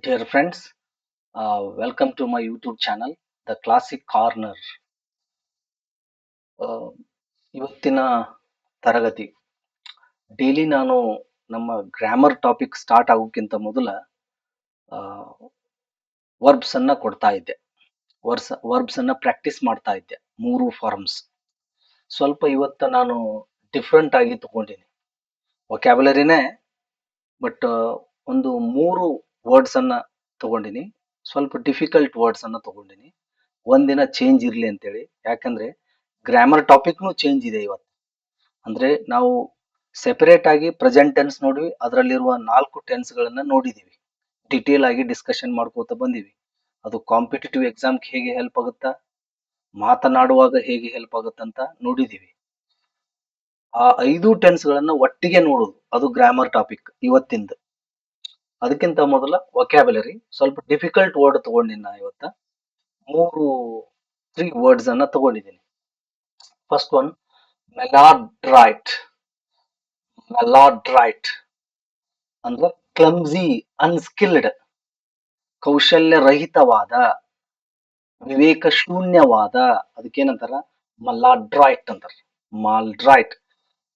Dear friends, welcome to my YouTube channel, The Classic Corner. Uh, ಇವತ್ತಿನ ತರಗತಿ daily ನಾನು ನಮ್ಮ ಗ್ರಾಮರ್ ಟಾಪಿಕ್ ಸ್ಟಾರ್ಟ್ ಆಗೋಕ್ಕಿಂತ ಮೊದಲ ವರ್ಬ್ಸ್ ಅನ್ನ ಕೊಡ್ತಾ ಇದ್ದೆ. ವರ್ಬ್ಸ್ ಅನ್ನ ಪ್ರಾಕ್ಟೀಸ್ ಮಾಡ್ತಾ ಇದ್ದೆ. 3 ಫಾರ್ಮ್ಸ್. ಸ್ವಲ್ಪ ಇವತ್ತು ನಾನು ಡಿಫ್ರೆಂಟ್ ಆಗಿ ತಗೊಂಡಿನಿ. ವೊಕ್ಯಾಬುಲರಿನೇ ಬಟ್ ಒಂದು 3 ವರ್ಡ್ಸ್ ಅನ್ನ ತಗೊಂಡಿನಿ. ಸ್ವಲ್ಪ ಡಿಫಿಕಲ್ಟ್ ವರ್ಡ್ಸ್ ಅನ್ನ ತಗೊಂಡಿನಿ. ಒಂದಿನ ಚೇಂಜ್ ಇರ್ಲಿ ಅಂತೇಳಿ. ಯಾಕಂದ್ರೆ ಗ್ರಾಮರ್ ಟಾಪಿಕ್ನು ಚೇಂಜ್ ಇದೆ ಇವತ್ತು. ಅಂದ್ರೆ ನಾವು ಸೆಪರೇಟ್ ಆಗಿ ಪ್ರೆಸೆಂಟ್ ಟೆನ್ಸ್ ನೋಡಿವಿ, ಅದರಲ್ಲಿರುವ 4 ಟೆನ್ಸ್ ಗಳನ್ನ ನೋಡಿದೀವಿ. ಡಿಟೇಲ್ ಆಗಿ ಡಿಸ್ಕಷನ್ ಮಾಡ್ಕೋತ ಬಂದಿವಿ. ಅದು ಕಾಂಪಿಟೇಟಿವ್ ಎಕ್ಸಾಮ್ಗೆ ಹೇಗೆ ಹೆಲ್ಪ್ ಆಗುತ್ತಾ, ಮಾತನಾಡುವಾಗ ಹೇಗೆ ಹೆಲ್ಪ್ ಆಗುತ್ತಂತ ನೋಡಿದೀವಿ. ಆ 5 ಟೆನ್ಸ್ ಗಳನ್ನ ಒಟ್ಟಿಗೆ ನೋಡೋದು, ಅದು ಗ್ರಾಮರ್ ಟಾಪಿಕ್ ಇವತ್ತಿಂದ. ಅದಕ್ಕಿಂತ ಮೊದಲ ವೊಕ್ಯಾಬುಲರಿ ಸ್ವಲ್ಪ ಡಿಫಿಕಲ್ಟ್ ವರ್ಡ್ ತಗೊಂಡಿನಿ ನಾ ಇವತ್ತ. 3 ವರ್ಡ್ಸ್ ಅನ್ನ ತಗೊಂಡಿದ್ದೀನಿ. First one ಮೆಲಾಡ್ರೈಟ್. ಮೆಲಾಡ್ರೈಟ್ ಅಂದ್ರೆ ಕ್ಲಮ್ಸಿ, ಅನ್ಸ್ಕಿಲ್ಡ್, ಕೌಶಲ್ಯರಹಿತವಾದ, ವಿವೇಕ ಶೂನ್ಯವಾದ. ಅದಕ್ಕೇನಂತಾರ? ಮಲಾಡ್ರೈಟ್ ಅಂತಾರ. ಮಾಲ್ಡ್ರೈಟ್.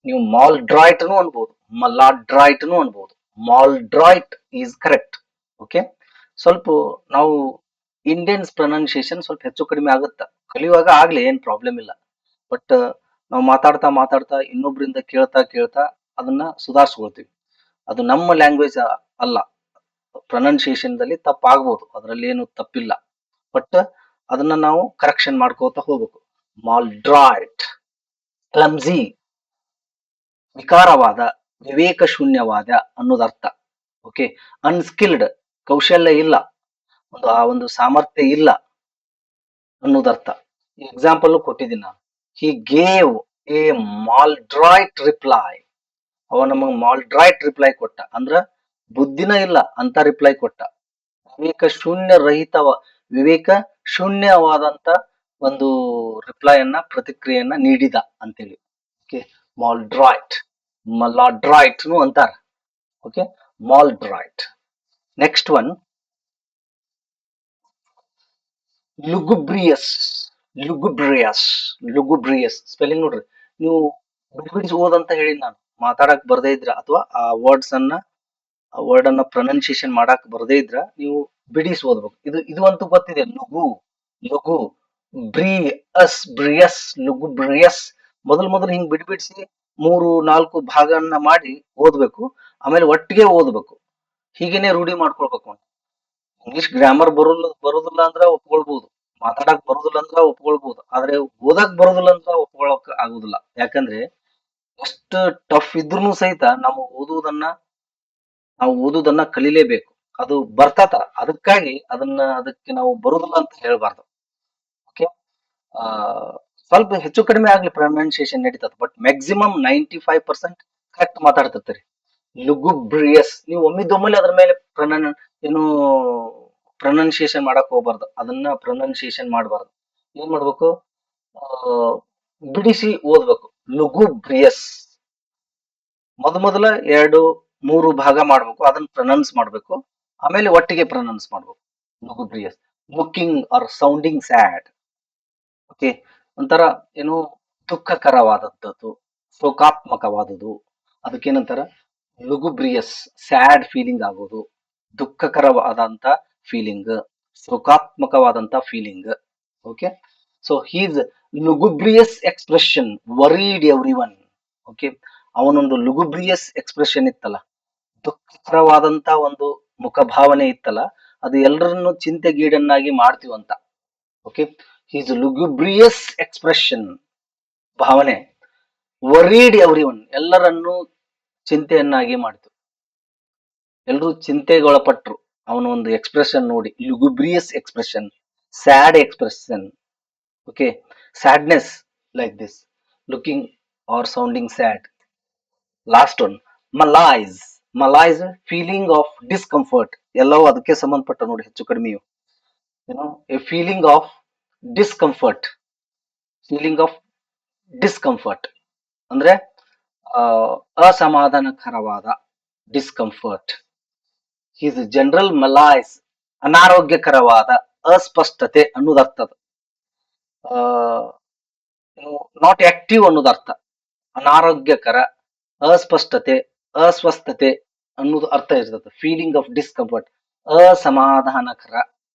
ನೀವು ಮಾಲ್ಡ್ರೈಟ್ನು ಅನ್ಬೋದು, ಮಲಾಡ್ರೈಟ್ನು ಅನ್ಬೋದು. ಮಾಲ್ಡ್ರೈಟ್ ಈಸ್ ಕರೆಕ್ಟ್. ಓಕೆ. ಸ್ವಲ್ಪ ನಾವು ಇಂಡಿಯನ್ಸ್ ಪ್ರೊನೌನ್ಸಿಯೇಷನ್ ಸ್ವಲ್ಪ ಹೆಚ್ಚು ಕಡಿಮೆ ಆಗುತ್ತ. ಕಲಿಯುವಾಗ ಆಗ್ಲಿ, ಏನ್ ಪ್ರಾಬ್ಲಮ್ ಇಲ್ಲ. ಬಟ್ ನಾವು ಮಾತಾಡ್ತಾ ಮಾತಾಡ್ತಾ ಇನ್ನೊಬ್ರಿಂದ ಕೇಳ್ತಾ ಕೇಳ್ತಾ ಅದನ್ನ ಸುಧಾರಿಸ್ಕೊಳ್ತೀವಿ. ಅದು ನಮ್ಮ ಲ್ಯಾಂಗ್ವೇಜ್ ಅಲ್ಲ. ಪ್ರೊನೌನ್ಸಿಯೇಷನ್ ದಲ್ಲಿ ತಪ್ಪಾಗ್ಬೋದು, ಅದರಲ್ಲಿ ಏನು ತಪ್ಪಿಲ್ಲ. ಬಟ್ ಅದನ್ನ ನಾವು ಕರೆಕ್ಷನ್ ಮಾಡ್ಕೋತಾ ಹೋಗ್ಬೇಕು. ಮಾಲ್ಡ್ರೈಟ್, ಕ್ಲಮ್ಸಿ, ವಿಕಾರವಾದ, ವಿವೇಕ ಶೂನ್ಯವಾದ ಅನ್ನೋದರ್ಥ. ಓಕೆ. ಅನ್ಸ್ಕಿಲ್ಡ್, ಕೌಶಲ್ಯ ಇಲ್ಲ, ಒಂದು ಸಾಮರ್ಥ್ಯ ಇಲ್ಲ ಅನ್ನೋದರ್ಥ. ಎಕ್ಸಾಂಪಲ್ ಕೊಟ್ಟಿದ್ದೀನಿ ನಾನು. He gave a maladroit reply. ಅವ ನಮಗ್ ಮಾಲ್ಡ್ರೈಟ್ ರಿಪ್ಲೈ ಕೊಟ್ಟ ಅಂದ್ರ ಬುದ್ಧಿನ ಇಲ್ಲ ಅಂತ ರಿಪ್ಲೈ ಕೊಟ್ಟ. ವಿವೇಕ ಶೂನ್ಯವಾದಂತ ಒಂದು ರಿಪ್ಲೈಯನ್ನ, ಪ್ರತಿಕ್ರಿಯೆಯನ್ನ ನೀಡಿದ ಅಂತೇಳಿ. ಓಕೆ. ಮಾಲ್ಡ್ರೈಟ್, ಮಲಾಡ್ರೈಟ್ನು ಅಂತಾರ. Okay. Maladroit. Next one lugubrious. Lugubrious spelling ನೋಡ್ರಿ. ನೀವು ಬಿಡಿಸಿ ಓದಂತ ಹೇಳಿದ್ ನಾನು. ಮಾತಾಡಕ್ ಬರ್ದೇ ಇದ್ರ ಅಥವಾ ಆ ವರ್ಡ್ಸ್ ಅನ್ನ, ಆ ವರ್ಡ್ ಅನ್ನ ಪ್ರೊನೌನ್ಸಿಯೇಷನ್ ಮಾಡಕ್ ಬರ್ದೇ ಇದ್ರ ನೀವು ಬಿಡಿಸಿ ಓದ್ಬೇಕು. ಇದು ಅಂತೂ ಗೊತ್ತಿದೆ. ಲಘು ಬ್ರಿಯಸ್, ಲುಗುಬ್ರಿಯಸ್. ಮೊದಲು ಹಿಂಗ್ ಬಿಡಿಸಿ 3-4 ಭಾಗವನ್ನ ಮಾಡಿ ಓದ್ಬೇಕು. ಆಮೇಲೆ ಒಟ್ಟಿಗೆ ಓದ್ಬೇಕು. ಹೀಗೇನೆ ರೂಢಿ ಮಾಡ್ಕೊಳ್ಬೇಕು. ಇಂಗ್ಲಿಷ್ ಗ್ರಾಮರ್ ಬರುದಿಲ್ಲ ಅಂದ್ರ ಒಪ್ಕೊಳ್ಬಹುದು, ಮಾತಾಡಕ್ ಬರುದಿಲ್ಲ ಅಂದ್ರ ಒಪ್ಕೊಳ್ಬಹುದು. ಆದ್ರೆ ಓದಕ್ ಬರುದಿಲ್ಲ ಅಂದ್ರ ಒಪ್ಕೊಳಕ್ ಆಗುದಿಲ್ಲ. ಯಾಕಂದ್ರೆ ಎಷ್ಟು ಟಫ್ ಇದ್ರೂ ಸಹಿತ ನಾವು ಓದುವುದನ್ನ ಕಲಿಲೇಬೇಕು. ಅದು ಬರ್ತತ. ಅದಕ್ಕಾಗಿ ಅದಕ್ಕೆ ನಾವು ಬರುದಿಲ್ಲ ಅಂತ ಹೇಳ್ಬಾರ್ದು. ಓಕೆ. ಆ ಸ್ವಲ್ಪ ಹೆಚ್ಚು ಕಡಿಮೆ ಆಗ್ಲಿ ಪ್ರೊನೌನ್ಸಿಯೇಷನ್ ನಡೀತದ. ಬಟ್ ಮ್ಯಾಕ್ಸಿಮಮ್ 95% ಕರೆಕ್ಟ್ ಮಾತಾಡ್ತಿರ್ತೀರಿ. ಲುಗುಬ್ರಿಯಸ್. ನೀವು ಒಮ್ಮಿದೊಮ್ಮೆ ಅದ್ರ ಮೇಲೆ ಏನು ಪ್ರೊನೌನ್ಸಿಯೇಷನ್ ಮಾಡಕ್ ಹೋಗ್ಬಾರ್ದು. ಅದನ್ನ ಪ್ರೊನೌನ್ಸಿಯೇಷನ್ ಮಾಡಬಾರ್ದು. ಏನ್ ಮಾಡ್ಬೇಕು? ಆ ಬಿಡಿಸಿ ಓದ್ಬೇಕು. ಲುಗುಬ್ರಿಯಸ್. ಮೊದಲ 2-3 ಭಾಗ ಮಾಡ್ಬೇಕು, ಅದನ್ನ ಪ್ರೊನೌನ್ಸ್ ಮಾಡ್ಬೇಕು. ಆಮೇಲೆ ಒಟ್ಟಿಗೆ ಪ್ರೊನೌನ್ಸ್ ಮಾಡ್ಬೇಕು. Lugubrious. Looking or sounding sad. Okay. ಒಂಥರ ಏನು ದುಃಖಕರವಾದದ್ದು, ಶೋಕಾತ್ಮಕವಾದುದು. ಅದಕ್ಕೇನಂತಾರ? ಲುಗುಬ್ರಿಯಸ್. ಸ್ಯಾಡ್ ಫೀಲಿಂಗ್ ಆಗೋದು, ದುಃಖಕರವಾದಂತ ಫೀಲಿಂಗ್, ಶೋಕಾತ್ಮಕವಾದಂತ feeling. Okay. So he's lugubrious expression worried every one. Okay. ಅವನೊಂದು ಲುಗುಬ್ರಿಯಸ್ ಎಕ್ಸ್ಪ್ರೆಷನ್ ಇತ್ತಲ್ಲ, ದುಃಖಕರವಾದಂತ ಒಂದು ಮುಖಭಾವನೆ ಇತ್ತಲ್ಲ, ಅದು ಎಲ್ಲರನ್ನು ಚಿಂತೆಗೀಡನ್ನಾಗಿ ಮಾಡ್ತೀವಂತ. ಓಕೆ. ಹೀಸ್ ಲುಗುಬ್ರಿಯಸ್ ಎಕ್ಸ್ಪ್ರೆಷನ್, ಭಾವನೆ, ವರೀಡ್ ಎವ್ರಿ ಒನ್, ಎಲ್ಲರನ್ನು ಚಿಂತೆಯನ್ನಾಗಿ ಮಾಡ್ತು. ಎಲ್ರು ಚಿಂತೆಗೊಳಪಟ್ರು ಅವನ ಒಂದು ಎಕ್ಸ್ಪ್ರೆಷನ್ ನೋಡಿ. Lugubrious expression, sad expression. Okay. Sadness like this, looking or sounding sad. Last one malaise. Malaise feeling of discomfort. ಎಲ್ಲವೂ ಅದಕ್ಕೆ ಸಂಬಂಧಪಟ್ಟ ನೋಡಿ, ಹೆಚ್ಚು ಕಡಿಮೆಯು. A feeling of discomfort. Feeling of discomfort ಅಂದ್ರೆ ಅಸಮಾಧಾನಕರವಾದ, ಡಿಸ್ಕಂಫರ್ಟ್. ಈಸ್ ಜನರಲ್ ಮಲಾಯ್ಸ್, ಅನಾರೋಗ್ಯಕರವಾದ, ಅಸ್ಪಷ್ಟತೆ ಅನ್ನೋದು ಅರ್ಥ ಅದು. ನಾಟ್ ಆಕ್ಟಿವ್ ಅನ್ನೋದು ಅರ್ಥ. ಅನಾರೋಗ್ಯಕರ, ಅಸ್ಪಷ್ಟತೆ, ಅಸ್ವಸ್ಥತೆ ಅನ್ನೋದು ಅರ್ಥ ಇರ್ತದೆ. ಫೀಲಿಂಗ್ ಆಫ್ ಡಿಸ್ಕಂಫರ್ಟ್, ಅಸಮಾಧಾನಕರ,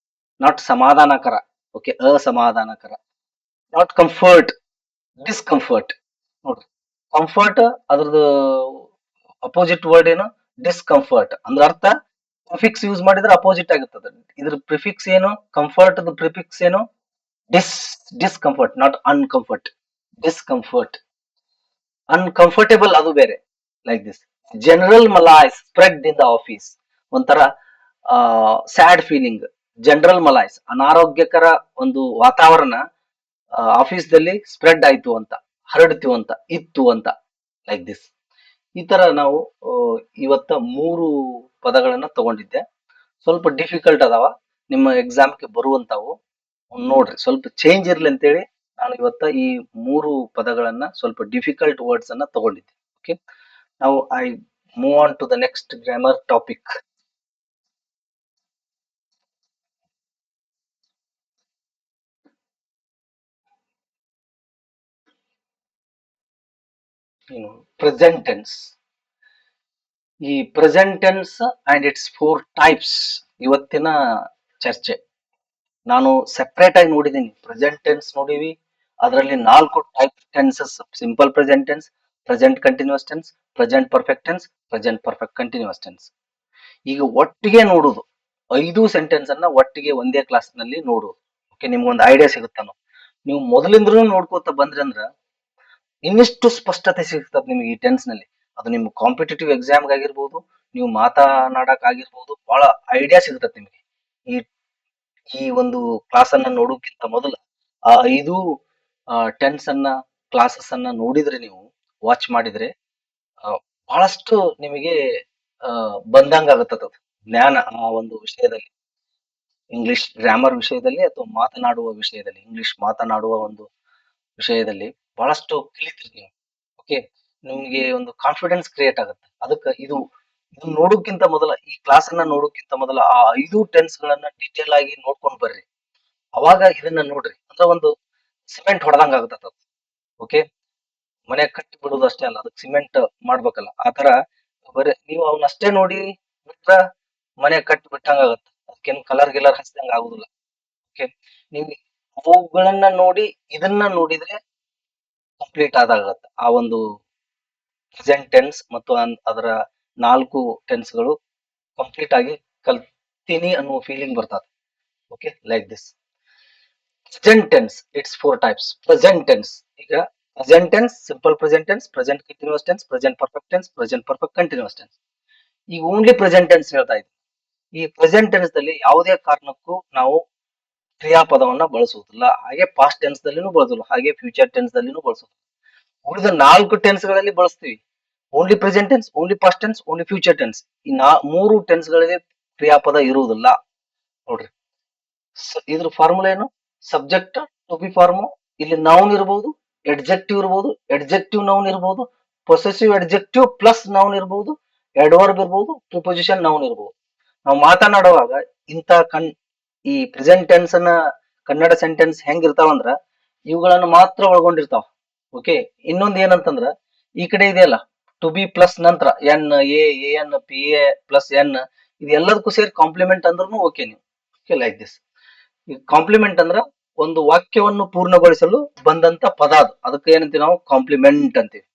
ನಾಟ್ ಸಮಾಧಾನಕರ. ಓಕೆ, ಅಸಮಾಧಾನಕರ. Not comfort, discomfort. ನೋಡ್ರಿ, ಕಂಫರ್ಟ್ ಅದ್ರದ್ದು ಅಪೋಸಿಟ್ ವರ್ಡ್ ಏನು? ಡಿಸ್ಕಂಫರ್ಟ್. ಅಂದ್ರೆ ಅರ್ಥ ಪ್ರಿಫಿಕ್ಸ್ ಯೂಸ್ ಮಾಡಿದ್ರೆ ಅಪೋಸಿಟ್ ಆಗುತ್ತದೆ. ಇದ್ರ ಪ್ರಿಫಿಕ್ಸ್ ಏನು? ಕಂಫರ್ಟ್ ಪ್ರಿಫಿಕ್ಸ್ ಏನು? Dis discomfort, not uncomfort. Discomfort. Uncomfortable ಅದು ಬೇರೆ. Like this. General malaise spread in the office. ಒಂಥರ ಸ್ಯಾಡ್ ಫೀಲಿಂಗ್. ಜನರಲ್ ಮಲಾಯ್ಸ್, ಅನಾರೋಗ್ಯಕರ ಒಂದು ವಾತಾವರಣ ಆಫೀಸ್ದಲ್ಲಿ ಸ್ಪ್ರೆಡ್ ಆಯ್ತು ಅಂತ, ಹರಡ್ತು ಅಂತ, ಇತ್ತು ಅಂತ. Like this. ಈ ತರ ನಾವು ಇವತ್ತ 3 ಪದಗಳನ್ನ ತಗೊಂಡಿದ್ದೆ. ಸ್ವಲ್ಪ ಡಿಫಿಕಲ್ಟ್ ಅದಾವ ನಿಮ್ಮ ಎಕ್ಸಾಮ್ಗೆ ಬರುವಂತಾವು. ನೋಡ್ರಿ, ಸ್ವಲ್ಪ ಚೇಂಜ್ ಇರ್ಲಿ ಅಂತೇಳಿ ನಾನು ಇವತ್ತ ಈ 3 ಪದಗಳನ್ನ, ಸ್ವಲ್ಪ ಡಿಫಿಕಲ್ಟ್ ವರ್ಡ್ಸ್ ಅನ್ನ ತಗೊಂಡಿದ್ದೆ. ಓಕೆ, ನಾವು I move on to the next grammar topic. Present tense. ಈ present tense and it's 4 types ಇವತ್ತಿನ ಚರ್ಚೆ. ನಾನು ಸೆಪರೇಟ್ ಆಗಿ ನೋಡಿದ್ದೀನಿ. ಪ್ರೆಸೆಂಟ್ ಟೆನ್ಸ್ ನೋಡಿವಿ, ಅದರಲ್ಲಿ 4 type tenses: simple present tense, present continuous tense, present perfect tense, present perfect continuous tense. ಈಗ ಒಟ್ಟಿಗೆ ನೋಡುದು 5 ಸೆಂಟೆನ್ಸ್ ಅನ್ನ ಒಟ್ಟಿಗೆ ಒಂದೇ ಕ್ಲಾಸ್ ನಲ್ಲಿ ನೋಡುದು. ಓಕೆ, ನಿಮ್ಗೊಂದು ಐಡಿಯಾ ಸಿಗುತ್ತಾನ. ನೀವು ಮೊದಲಿಂದ್ರೂ ನೋಡ್ಕೋತ ಬಂದ್ರಿ ಅಂದ್ರ ಇನ್ನಿಷ್ಟು ಸ್ಪಷ್ಟತೆ ಸಿಗ್ತದೆ ನಿಮಗೆ ಈ ಟೆನ್ಸ್ ನಲ್ಲಿ. ಅದು ನಿಮ್ ಕಾಂಪಿಟೇಟಿವ್ ಎಕ್ಸಾಮ್ ಆಗಿರ್ಬೋದು, ನೀವು ಮಾತನಾಡಕ್ ಆಗಿರ್ಬೋದು, ಬಹಳ ಐಡಿಯಾ ಸಿಗ್ತದೆ ನಿಮಗೆ. ಈ ಈ ಒಂದು ಕ್ಲಾಸ್ ಅನ್ನ ನೋಡೋಕ್ಕಿಂತ ಮೊದಲು ಆ 5 ಟೆನ್ಸ್ ಅನ್ನ, ಕ್ಲಾಸಸ್ ಅನ್ನ ನೋಡಿದ್ರೆ, ನೀವು ವಾಚ್ ಮಾಡಿದ್ರೆ ಬಹಳಷ್ಟು ನಿಮಗೆ ಬಂದಂಗ ಆಗತ್ತದ ಜ್ಞಾನ ಆ ಒಂದು ವಿಷಯದಲ್ಲಿ. ಇಂಗ್ಲಿಷ್ ಗ್ರಾಮರ್ ವಿಷಯದಲ್ಲಿ ಅಥವಾ ಮಾತನಾಡುವ ವಿಷಯದಲ್ಲಿ, ಇಂಗ್ಲಿಷ್ ಮಾತನಾಡುವ ಒಂದು ವಿಷಯದಲ್ಲಿ ಬಹಳಷ್ಟು ಕಲಿತೀರಿ ನೀವು. ಓಕೆ, ನಿಮ್ಗೆ ಒಂದು ಕಾನ್ಫಿಡೆನ್ಸ್ ಕ್ರಿಯೇಟ್ ಆಗುತ್ತೆ. ಅದಕ್ಕೆ ಇದು ನೋಡೋಕ್ಕಿಂತ ಮೊದಲ, ಈ ಕ್ಲಾಸ್ ಅನ್ನ ನೋಡೋಕ್ಕಿಂತ ಮೊದಲ ಆ 5 ಟೆನ್ಸ್ ಗಳನ್ನ ಡಿಟೇಲ್ ಆಗಿ ನೋಡ್ಕೊಂಡ್ ಬರ್ರಿ. ಅವಾಗ ಇದನ್ನ ನೋಡ್ರಿ, ಅಂದ್ರೆ ಒಂದು ಸಿಮೆಂಟ್ ಹೊಡೆದಂಗ ಆಗತ್ತ. ಓಕೆ, ಮನೆ ಕಟ್ಟಿ ಬಿಡುದು ಅಷ್ಟೇ ಅಲ್ಲ, ಅದಕ್ಕೆ ಸಿಮೆಂಟ್ ಮಾಡ್ಬೇಕಲ್ಲ. ಆ ತರ ಬರೀ ನೀವು ಅವನ್ನಷ್ಟೇ ನೋಡಿ ಬಿಟ್ರ ಮನೆ ಕಟ್ಟಿ ಬಿಟ್ಟಂಗ ಆಗತ್ತ. ಅದಕ್ಕೇನು ಕಲರ್ ಗಿಲರ್ ಹಚ್ಚಿದಂಗ ಆಗುದಿಲ್ಲ. ಓಕೆ, ನೀವು ಅವುಗಳನ್ನ ನೋಡಿ ಇದನ್ನ ನೋಡಿದ್ರೆ ಕಂಪ್ಲೀಟ್ ಆದಾಗತ್ತ ಆ ಒಂದು ಪ್ರೆಸೆಂಟ್ ಟೆನ್ಸ್ ಮತ್ತು ಅದರ 4 ಟೆನ್ಸ್ಗಳು ಕಂಪ್ಲೀಟ್ ಆಗಿ ಕಲ್ತೀನಿ ಅನ್ನುವ ಫೀಲಿಂಗ್ ಬರ್ತದೆ. Okay, like this. Present tense, it's 4 types. Present tense. ಈಗ present tense, simple present tense, present continuous tense, present perfect tense, present perfect continuous tense. ಈಗ ಓನ್ಲಿ ಪ್ರೆಸೆಂಟ್ ಟೆನ್ಸ್ ಹೇಳ್ತಾ ಇದ್ದೀನಿ. ಈ ಪ್ರೆಸೆಂಟ್ ಟೆನ್ಸ್ ದಲ್ಲಿ ಯಾವುದೇ ಕಾರಣಕ್ಕೂ ನಾವು ಕ್ರಿಯಾಪದವನ್ನ ಬಳಸುವುದಿಲ್ಲ. ಹಾಗೆ ಪಾಸ್ಟ್ ಟೆನ್ಸ್ ದಲ್ಲಿನೂ ಬಳಸೋದಿಲ್ಲ, ಹಾಗೆ ಫ್ಯೂಚರ್ ಟೆನ್ಸ್ ದಲ್ಲಿನೂ ಬಳಸೋದಿಲ್ಲ. ಉಳಿದ 4 ಟೆನ್ಸ್ ಗಳಲ್ಲಿ ಬಳಸ್ತೀವಿ. Only present tense, only past tense, only future tense. ಈ 3 ಟೆನ್ಸ್ ಗಳಿಗೆ ಕ್ರಿಯಾಪದ ಇರುವುದಿಲ್ಲ. ನೋಡ್ರಿ, ಇದ್ರ ಫಾರ್ಮುಲಾ ಏನು? Subject to be form. ಇಲ್ಲಿ ನೌನ್ ಇರಬಹುದು, ಎಡ್ಜೆಕ್ಟಿವ್ ಇರಬಹುದು, ಎಡ್ಜೆಕ್ಟಿವ್ ನೌನ್ ಇರಬಹುದು, ಪೊಸೆಸಿವ್ ಎಡ್ಜೆಕ್ಟಿವ್ ಪ್ಲಸ್ ನೌನ್ ಇರಬಹುದು, ಅಡ್ವರ್ಬ್ ಇರಬಹುದು, ಪ್ರಿಪೊಸಿಷನ್ ನೌನ್ ಇರಬಹುದು. ನಾವು ಮಾತನಾಡುವಾಗ ಇಂತ ಈ ಪ್ರೆಸೆಂಟ್ ಟೆನ್ಸ್ ಅನ್ನ ಕನ್ನಡ ಸೆಂಟೆನ್ಸ್ ಹೆಂಗಿರ್ತಾವಂದ್ರ ಇವುಗಳನ್ನು ಮಾತ್ರ ಒಳಗೊಂಡಿರ್ತಾವ. ಓಕೆ, ಇನ್ನೊಂದ್ ಏನಂತಂದ್ರ ಈ ಕಡೆ ಇದೆಯಲ್ಲ, ಟು ಬಿ ಪ್ಲಸ್ ನಂತರ N, A N, P A plus N, ಇದೆಲ್ಲದಕ್ಕೂ ಸೇರಿ ಕಾಂಪ್ಲಿಮೆಂಟ್ ಅಂದ್ರೂ ಓಕೆ ನೀವು. Okay, like this. ಈ ಕಾಂಪ್ಲಿಮೆಂಟ್ ಅಂದ್ರ ಒಂದು ವಾಕ್ಯವನ್ನು ಪೂರ್ಣಗೊಳಿಸಲು ಬಂದಂತ ಪದ ಅದು. ಅದಕ್ಕೆ ಏನಂತೀವಿ ನಾವು? ಕಾಂಪ್ಲಿಮೆಂಟ್ ಅಂತೀವಿ.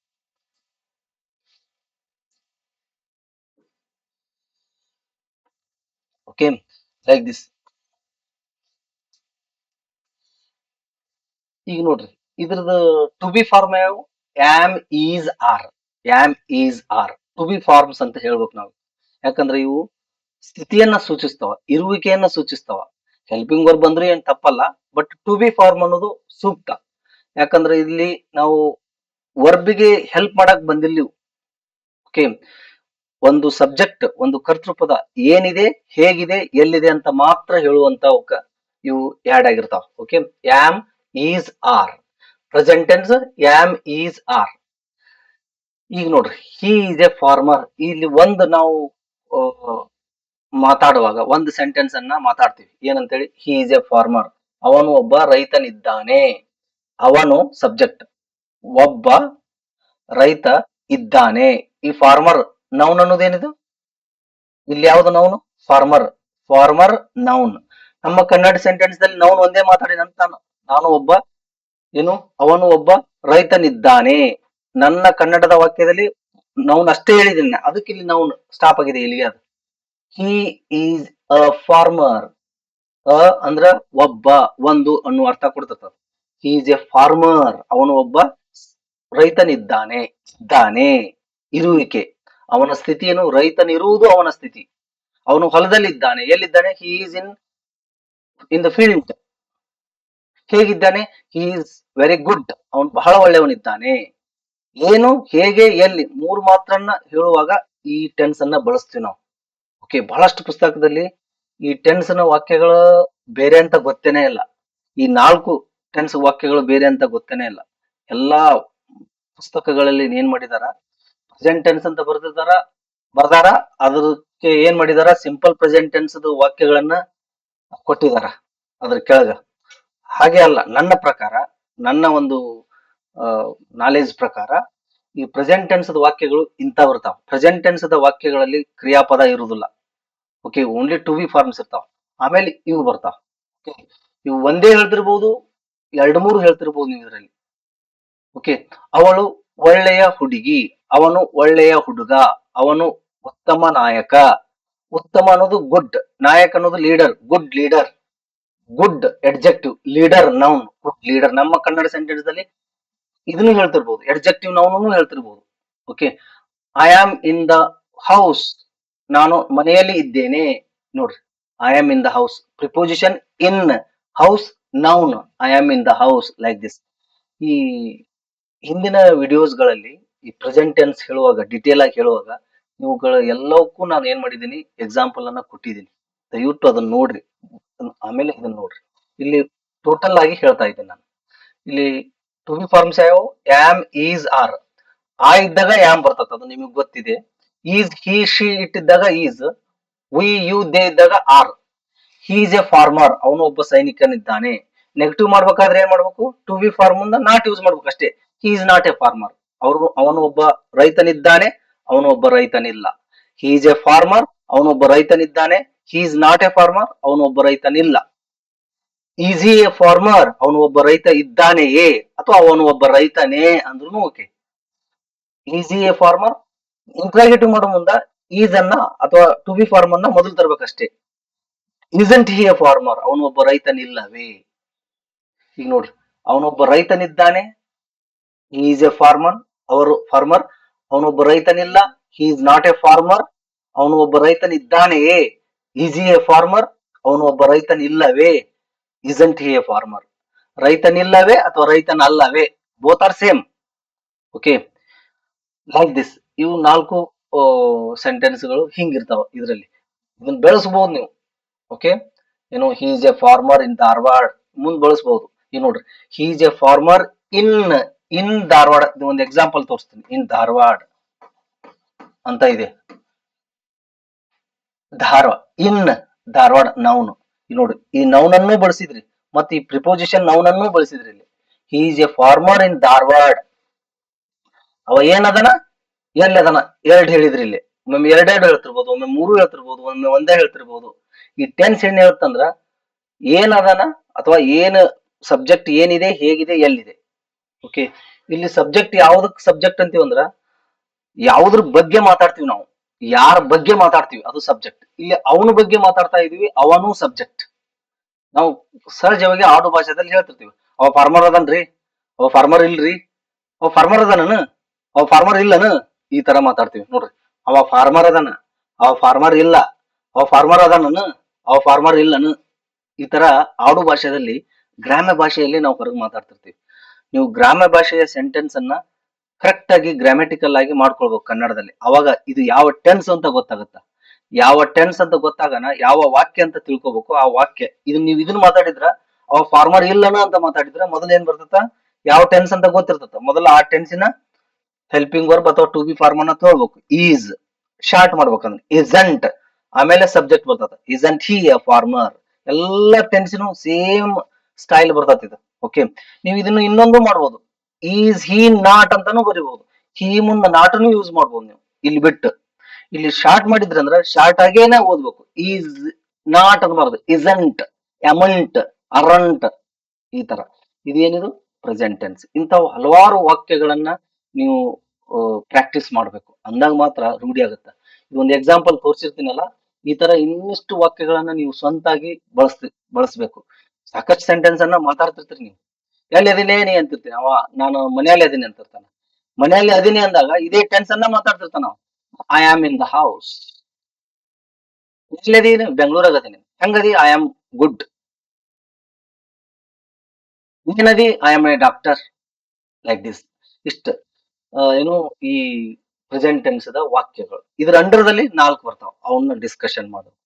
Okay, like this. ಈಗ ನೋಡ್ರಿ, ಇದ್ರದ್ದು ಟು ಬಿ ಫಾರ್ಮ್ ಯಾವ? Am, is, are. Am, is, are to be forms ಅಂತ ಹೇಳ್ಬೇಕು ನಾವು. ಯಾಕಂದ್ರೆ ಇವು ಸ್ಥಿತಿಯನ್ನ ಸೂಚಿಸ್ತಾವ, ಇರುವಿಕೆಯನ್ನ ಸೂಚಿಸ್ತಾವ. ಹೆಲ್ಪಿಂಗ್ ವರ್ಬ್ ಬಂದ್ರೆ ಏನ್ ತಪ್ಪಲ್ಲ, ಬಟ್ ಟು ಬಿ ಫಾರ್ಮ್ ಅನ್ನೋದು ಸೂಕ್ತ. ಯಾಕಂದ್ರೆ ಇಲ್ಲಿ ನಾವು ವರ್ಬಿಗೆ ಹೆಲ್ಪ್ ಮಾಡಕ್ ಬಂದಿಲ್ಲ. ಓಕೆ, ಒಂದು ಸಬ್ಜೆಕ್ಟ್, ಒಂದು ಕರ್ತೃಪದ ಏನಿದೆ, ಹೇಗಿದೆ, ಎಲ್ಲಿದೆ ಅಂತ ಮಾತ್ರ ಹೇಳುವಂತ ಇವು ಆಡ್ ಆಗಿರ್ತಾವ. Okay, am, is, are. Present tense am, is, are. ಈಗ ನೋಡ್ರಿ, ಹಿ ಈಸ್ ಎ ಫಾರ್ಮರ್. ಇಲ್ಲಿ ಒಂದು ನಾವು ಮಾತಾಡುವಾಗ ಒಂದು ಸೆಂಟೆನ್ಸ್ ಅನ್ನ ಮಾತಾಡ್ತೀವಿ ಏನಂತೇಳಿ, ಹಿ ಈಸ್ ಎ ಫಾರ್ಮರ್, ಅವನು ಒಬ್ಬ ರೈತನಿದ್ದಾನೆ. ಅವನು ಸಬ್ಜೆಕ್ಟ್, ಒಬ್ಬ ರೈತ ಇದ್ದಾನೆ. ಈ ಫಾರ್ಮರ್ ನೌನ್ ಅನ್ನೋದೇನಿದು, ಇಲ್ಲಿ ಯಾವ್ದು ನೌನ್? ಫಾರ್ಮರ್. Farmer noun. ನಮ್ಮ ಕನ್ನಡ ಸೆಂಟೆನ್ಸ್ ದಲ್ಲಿ ನೌನ್ ಒಂದೇ ಮಾತಾಡಿದಂತ ನಾನು ಒಬ್ಬ ಏನು, ಅವನು ಒಬ್ಬ ರೈತನಿದ್ದಾನೆ. ನನ್ನ ಕನ್ನಡದ ವಾಕ್ಯದಲ್ಲಿ ನೌನ್ ಅಷ್ಟೇ ಹೇಳಿದ್ದೀನಿ, ಅದಕ್ಕೆ ಇಲ್ಲಿ ನೌನ್ ಸ್ಟಾಪ್ ಆಗಿದೆ ಇಲ್ಲಿಗೆ. ಅದು ಹಿ ಈಸ್ ಅ ಫಾರ್ಮರ್. ಅ ಅಂದ್ರ ಒಬ್ಬ, ಒಂದು ಅನ್ನುವ ಅರ್ಥ ಕೊಡ್ತದ. ಹಿ ಈಸ್ ಎ ಫಾರ್ಮರ್, ಅವನು ಒಬ್ಬ ರೈತನಿದ್ದಾನೆ. ಇದ್ದಾನೆ ಇರುವಿಕೆ, ಅವನ ಸ್ಥಿತಿ ಏನು? ರೈತನಿರುವುದು ಅವನ ಸ್ಥಿತಿ. ಅವನು ಹೊಲದಲ್ಲಿದ್ದಾನೆ. ಎಲ್ಲಿದ್ದಾನೆ? He is in the field. ಹೇಗಿದ್ದಾನೆ? ಹಿ ಈಸ್ ವೆರಿ ಗುಡ್, ಅವನು ಬಹಳ ಒಳ್ಳೆಯವನಿದ್ದಾನೆ. ಏನು, ಹೇಗೆ, ಎಲ್ಲಿ, ಮೂರು ಮಾತ್ರನ್ನ ಹೇಳುವಾಗ ಈ ಟೆನ್ಸ್ ಅನ್ನ ಬಳಸ್ತೀವಿ ನಾವು. ಓಕೆ, ಬಹಳಷ್ಟು ಪುಸ್ತಕದಲ್ಲಿ ಈ ಟೆನ್ಸ್ ನ ವಾಕ್ಯಗಳು ಬೇರೆ ಅಂತ ಗೊತ್ತೇನೆ ಇಲ್ಲ. ಈ 4 ಟೆನ್ಸ್ ವಾಕ್ಯಗಳು ಬೇರೆ ಅಂತ ಗೊತ್ತೇನೆ ಇಲ್ಲ. ಎಲ್ಲಾ ಪುಸ್ತಕಗಳಲ್ಲಿ ಏನ್ ಮಾಡಿದಾರ, ಪ್ರೆಸೆಂಟ್ ಟೆನ್ಸ್ ಅಂತ ಬರ್ದಾರ. ಅದಕ್ಕೆ ಏನ್ ಮಾಡಿದಾರ, ಸಿಂಪಲ್ ಪ್ರೆಸೆಂಟ್ ಟೆನ್ಸ್ ವಾಕ್ಯಗಳನ್ನ ಕೊಟ್ಟಿದಾರ ಅದ್ರ ಕೆಳಗ. ಹಾಗೆ ಅಲ್ಲ, ನನ್ನ ಪ್ರಕಾರ, ನನ್ನ ಒಂದು ನಾಲೆಜ್ ಪ್ರಕಾರ ಈ ಪ್ರೆಸೆಂಟ್ ಟೆನ್ಸ್ ವಾಕ್ಯಗಳು ಇಂತ ಬರ್ತಾವ. ಪ್ರೆಸೆಂಟ್ ಟೆನ್ಸ್ ವಾಕ್ಯಗಳಲ್ಲಿ ಕ್ರಿಯಾಪದ ಇರುವುದಿಲ್ಲ. Okay, only to be forms ಇರ್ತಾವ. ಆಮೇಲೆ ಇವು ಬರ್ತಾವ. ಓಕೆ, ಇವು ಒಂದೇ ಹೇಳ್ತಿರ್ಬೋದು, 2-3 ಹೇಳ್ತಿರ್ಬೋದು ನೀವು ಇದರಲ್ಲಿ. ಓಕೆ, ಅವಳು ಒಳ್ಳೆಯ ಹುಡುಗಿ, ಅವನು ಒಳ್ಳೆಯ ಹುಡುಗ, ಅವನು ಉತ್ತಮ ನಾಯಕ. ಉತ್ತಮ ಅನ್ನೋದು ಗುಡ್, ನಾಯಕ ಅನ್ನೋದು leader, good leader. Good adjective, leader noun, good leader. ನಮ್ಮ ಕನ್ನಡ ಸೆಂಟೆನ್ಸ್ ಅಲ್ಲಿ ಇದನ್ನು ಹೇಳ್ತಿರ್ಬೋದು, ಎಡ್ಜೆಕ್ಟಿವ್ ನೌನ್ ಹೇಳ್ತಿರ್ಬೋದು. Okay, I am in the house, ನಾನು ಮನೆಯಲ್ಲಿ ಇದ್ದೇನೆ. ನೋಡ್ರಿ, I am in the house, preposition in, house noun, I am in the house, like this. ಈ ಹಿಂದಿನ ವಿಡಿಯೋಸ್ ಗಳಲ್ಲಿ ಈ ಪ್ರೆಸೆಂಟ್ ಟೆನ್ಸ್ ಹೇಳುವಾಗ, ಡಿಟೇಲ್ ಆಗಿ ಹೇಳುವಾಗ, ಇವುಗಳ ಎಲ್ಲವಕ್ಕೂ ನಾನು ಏನ್ ಮಾಡಿದೀನಿ, ಎಕ್ಸಾಂಪಲ್ ಅನ್ನ ಕೊಟ್ಟಿದ್ದೀನಿ. ದಯವಿಟ್ಟು ಅದನ್ನ ನೋಡ್ರಿ, ಆಮೇಲೆ ಇದನ್ನ ನೋಡ್ರಿ. ಇಲ್ಲಿ ಟೋಟಲ್ ಆಗಿ ಹೇಳ್ತಾ ಇದ್ದೀನಿ ನಾನು. ಇಲ್ಲಿ ಟು ಬಿ ಫಾರ್ಮ್ಸ್ ಯಾವ, ಆಮ್, ಈಸ್, ಆರ್. ಆ ಇದ್ದಾಗ ಆಮ್ ಬರ್ತದ, ಅದು ನಿಮಗೆ ಗೊತ್ತಿದೆ. ಈಸ್, ಹಿ, ಶಿ ಇಟ್ಟಿದ್ದಾಗ ಈಸ್, ವಿ, ಯು, ದೇ ಇದ್ದಾಗ are. He is a farmer, ಅವನು ಒಬ್ಬ ಸೈನಿಕನಿದ್ದಾನೆ. ನೆಗೆಟಿವ್ ಮಾಡ್ಬೇಕಾದ್ರೆ ಏನ್ ಮಾಡ್ಬೇಕು, ಟು ಬಿ ಫಾರ್ಮ್ ಮುಂದ ನಾಟ್ ಯೂಸ್ ಮಾಡ್ಬೇಕು ಅಷ್ಟೇ. He is not a farmer, ಅವನು ಒಬ್ಬ ರೈತನಿದ್ದಾನೆ, ಅವನು ಒಬ್ಬ ರೈತನಿಲ್ಲ. ಹಿ ಈಸ್ ಎ ಫಾರ್ಮರ್, ಅವನೊಬ್ಬ ರೈತನಿದ್ದಾನೆ. He is not a farmer, ಅವನು ಒಬ್ಬ ರೈತನಿಲ್ಲ. ಈಸ್ ಹಿ ಎ ಫಾರ್ಮರ್, ಅವನು ಒಬ್ಬ ರೈತ ಇದ್ದಾನೆಯೇ, ಅಥವಾ ಅವನು ಒಬ್ಬ ರೈತನೇ ಅಂದ್ರೂ okay. Is he a farmer, interrogative ಮಾಡೋ ಮುಂದ ಈಸ್ ಅನ್ನ ಅಥವಾ ಟು ಬಿ ಫಾರ್ಮ್ ಅನ್ನ ಮೊದಲು ತರ್ಬೇಕಷ್ಟೇ. ಇಸಂಟ್ ಹಿ ಎ ಫಾರ್ಮರ್, ಅವನು ಒಬ್ಬ ರೈತನಿಲ್ಲವೇ. ಈಗ ನೋಡ್ರಿ, ಅವನೊಬ್ಬ ರೈತನಿದ್ದಾನೆ, ಹಿ ಈಸ್ ಎ ಫಾರ್ಮರ್, ಅವರು ಫಾರ್ಮರ್. ಅವನೊಬ್ಬ ರೈತನಿಲ್ಲ, he is not a farmer, ಅವನು ಒಬ್ಬ ರೈತನಿದ್ದಾನೆಯೇ. ಈಸ್ ಹಿ ಎ ಫಾರ್ಮರ್, ಅವನು ಒಬ್ಬ ರೈತನಿಲ್ಲವೇ. ಇಸಂಟ್ ಹಿ ಎ ಫಾರ್ಮರ್, ರೈತನಿಲ್ಲವೇ ಅಥವಾ ರೈತನಲ್ಲವೇ, both are same. Okay, like this. ಇವು 4 ಸೆಂಟೆನ್ಸ್ಗಳು ಹಿಂಗಿರ್ತಾವ. ಇದರಲ್ಲಿ ಇದನ್ನ ಬೆಳೆಸಬಹುದು ನೀವು. ಓಕೆ, ಏನು, ಹಿ ಈಸ್ ಎ ಫಾರ್ಮರ್ ಇನ್ ಧಾರವಾಡ ಮುಂದ್ ಬಳಸಬಹುದು. ಈಗ ನೋಡ್ರಿ, ಹಿ ಈಸ್ ಎ ಫಾರ್ಮರ್ ಇನ್ ಧಾರವಾಡ. ಒಂದು ಎಕ್ಸಾಂಪಲ್ ತೋರಿಸ್ತೀನಿ. ಇನ್ ಧಾರವಾಡ ಅಂತ ಇದೆ, ಧಾರವಾಡ, ಇನ್ ಧಾರವಾಡ ನೌನ್. ನೋಡಿ, ಈ ನೌನ್ ಅನ್ನು ಬಳಸಿದ್ರಿ, ಮತ್ತೆ ಈ ಪ್ರಿಪೋಸಿಷನ್ ನೌನ್ ಅನ್ನು ಬಳಸಿದ್ರಿ. ಇಲ್ಲಿ ಹಿ ಈಸ್ ಎ ಫಾರ್ಮರ್ ಇನ್ ಧಾರವಾಡ. ಅವ ಏನದನ, ಎಲ್ಲಿ ಅದನ, ಎರಡು ಹೇಳಿದ್ರಿ. ಇಲ್ಲಿ ಒಮ್ಮೆ 2 ಹೇಳ್ತಿರ್ಬೋದು, ಒಮ್ಮೆ 3 ಹೇಳ್ತಿರ್ಬೋದು, ಒಮ್ಮೆ ಒಂದೇ ಹೇಳ್ತಿರ್ಬೋದು. ಈ ಟೆನ್ಸ್ ಏನ್ ಹೇಳ್ತಂದ್ರ, ಏನದನ ಅಥವಾ ಏನ್ ಸಬ್ಜೆಕ್ಟ್ ಏನಿದೆ, ಹೇಗಿದೆ, ಎಲ್ಲಿದೆ. ಓಕೆ, ಇಲ್ಲಿ ಸಬ್ಜೆಕ್ಟ್ ಯಾವ್ದಕ್ ಸಬ್ಜೆಕ್ಟ್ ಅಂತೀವಿ ಅಂದ್ರ, ಯಾವ್ದ್ರ ಬಗ್ಗೆ ಮಾತಾಡ್ತೀವಿ ನಾವು, ಯಾರ ಬಗ್ಗೆ ಮಾತಾಡ್ತೀವಿ ಅದು ಸಬ್ಜೆಕ್ಟ್. ಇಲ್ಲಿ ಅವನ ಬಗ್ಗೆ ಮಾತಾಡ್ತಾ ಇದೀವಿ, ಅವನು ಸಬ್ಜೆಕ್ಟ್. ನಾವು ಸಹಜವಾಗಿ ಆಡು ಭಾಷೆದಲ್ಲಿ ಹೇಳ್ತಿರ್ತೀವಿ, ಅವ ಫಾರ್ಮರ್ ಅದನ್ರಿ, ಅವ ಫಾರ್ಮರ್ ಇಲ್ರಿ, ಅವ ಫಾರ್ಮರ್ ಅದನ, ಅವ ಫಾರ್ಮರ್ ಇಲ್ಲನ, ಈ ತರ ಮಾತಾಡ್ತೀವಿ. ನೋಡ್ರಿ, ಅವ ಫಾರ್ಮರ್ ಅದನ, ಅವ ಫಾರ್ಮರ್ ಇಲ್ಲ, ಅವ ಫಾರ್ಮರ್ ಅದನನು, ಅವ ಫಾರ್ಮರ್ ಇಲ್ಲನು. ಈ ತರ ಆಡು ಭಾಷೆಯಲ್ಲಿ, ಗ್ರಾಮ್ಯ ಭಾಷೆಯಲ್ಲಿ ನಾವು ಹೊರಗೆ ಮಾತಾಡ್ತಿರ್ತೀವಿ. ನೀವು ಗ್ರಾಮ್ಯ ಭಾಷೆಯ ಸೆಂಟೆನ್ಸ್ ಅನ್ನ ಕರೆಕ್ಟ್ ಆಗಿ ಗ್ರಾಮ್ಯಾಟಿಕಲ್ ಆಗಿ ಮಾಡ್ಕೊಳ್ಬೇಕು ಕನ್ನಡದಲ್ಲಿ. ಅವಾಗ ಇದು ಯಾವ ಟೆನ್ಸ್ ಅಂತ ಗೊತ್ತಾಗುತ್ತ. ಯಾವ ಟೆನ್ಸ್ ಅಂತ ಗೊತ್ತಾಗನ ಯಾವ ವಾಕ್ಯ ಅಂತ ತಿಳ್ಕೊಬೇಕು. ಆ ವಾಕ್ಯ ನೀವು ಇದನ್ನ ಮಾತಾಡಿದ್ರ, ಅವ ಫಾರ್ಮರ್ ಇಲ್ಲನ ಅಂತ ಮಾತಾಡಿದ್ರ ಮೊದಲ ಏನ್ ಬರ್ತದ, ಯಾವ ಟೆನ್ಸ್ ಅಂತ ಗೊತ್ತಿರ್ತದ. ಮೊದಲ ಆ ಟೆನ್ಸಿನ ಹೆಲ್ಪಿಂಗ್ ವರ್ಬ್ ಅಥವಾ ಟು ಬಿ ಫಾರ್ಮ್ ಅನ್ನ ತಗೊಳ್ಬೇಕು. ಈಸ್ ಶಾರ್ಟ್ ಮಾಡ್ಬೇಕಂದ್ರೆ ಇಸಂಟ್, ಆಮೇಲೆ ಸಬ್ಜೆಕ್ಟ್ ಬರ್ತದ. Isn't he a farmer. ಎಲ್ಲ ಟೆನ್ಸ್ನು ಸೇಮ್ ಸ್ಟೈಲ್ ಬರ್ತದ ಇದು. ಓಕೆ, ನೀವು ಇದನ್ನು ಇನ್ನೊಂದು ಮಾಡ್ಬೋದು. ಈಸ್ ಹಿ ನಾಟ್ ಅಂತಾನು ಬರಿಬಹುದು. ಹಿ ಮುಂದ ನಾಟನು ಯೂಸ್ ಮಾಡ್ಬೋದು ನೀವು ಇಲ್ಲಿ ಬಿಟ್ಟು. ಇಲ್ಲಿ ಶಾರ್ಟ್ ಮಾಡಿದ್ರಿ ಅಂದ್ರೆ ಶಾರ್ಟ್ ಆಗೇನೆ ಓದ್ಬೇಕು. ಈಸ್ ನಾಟ್ ಅನ್ಬಾರ್ದು. ಇಸಂಟ್, ಅಮಂಟ್, ಅರಂಟ್, ಈ ತರ. ಇದೇನಿದು ಪ್ರೆಸೆಂಟ್ ಟೆನ್ಸ್. ಇಂಥವು ಹಲವಾರು ವಾಕ್ಯಗಳನ್ನ ನೀವು ಪ್ರಾಕ್ಟೀಸ್ ಮಾಡ್ಬೇಕು, ಅಂದಾಗ ಮಾತ್ರ ರೂಢಿ ಆಗುತ್ತೆ. ಇದೊಂದು ಎಕ್ಸಾಂಪಲ್ ತೋರಿಸಿರ್ತೀನಲ್ಲ, ಈ ತರ ಇನ್ನಿಷ್ಟು ವಾಕ್ಯಗಳನ್ನ ನೀವು ಸ್ವಂತಾಗಿ ಬಳಸ್ಬೇಕು. ಸಾಕಷ್ಟು ಸೆಂಟೆನ್ಸ್ ಅನ್ನ ಮಾತಾಡ್ತಿರ್ತೀರಿ ನೀವು. ಎಲ್ಲಿ ಅದೀನಿ ನೀ ಅಂತಿರ್ತೀನಿ, ಅವ ನಾನು ಮನೆಯಲ್ಲಿ ಅದೀನಿ ಅಂತಿರ್ತಾನ. ಮನೆಯಲ್ಲಿ ಅದೀನಿ ಅಂದಾಗ ಇದೇ ಟೆನ್ಸ್ ಅನ್ನ ಮಾತಾಡ್ತಿರ್ತಾನ. I am in the house. ಎಲ್ಲದೀನಿ? ಬೆಂಗಳೂರಾಗ ಅದೀನಿ. ಹೆಂಗದಿ? I am good. ಏನದಿ? I am a doctor. Like this. ಇಷ್ಟ ಏನು ಈ ಪ್ರೆಸೆಂಟ್ ಟೆನ್ಸ್ ದ ವಾಕ್ಯಗಳು. ಇದ್ರ ಅಂಡರ್ದಲ್ಲಿ 4 ಬರ್ತಾವ, ಅವನ್ನ ಡಿಸ್ಕಷನ್ ಮಾಡೋದು.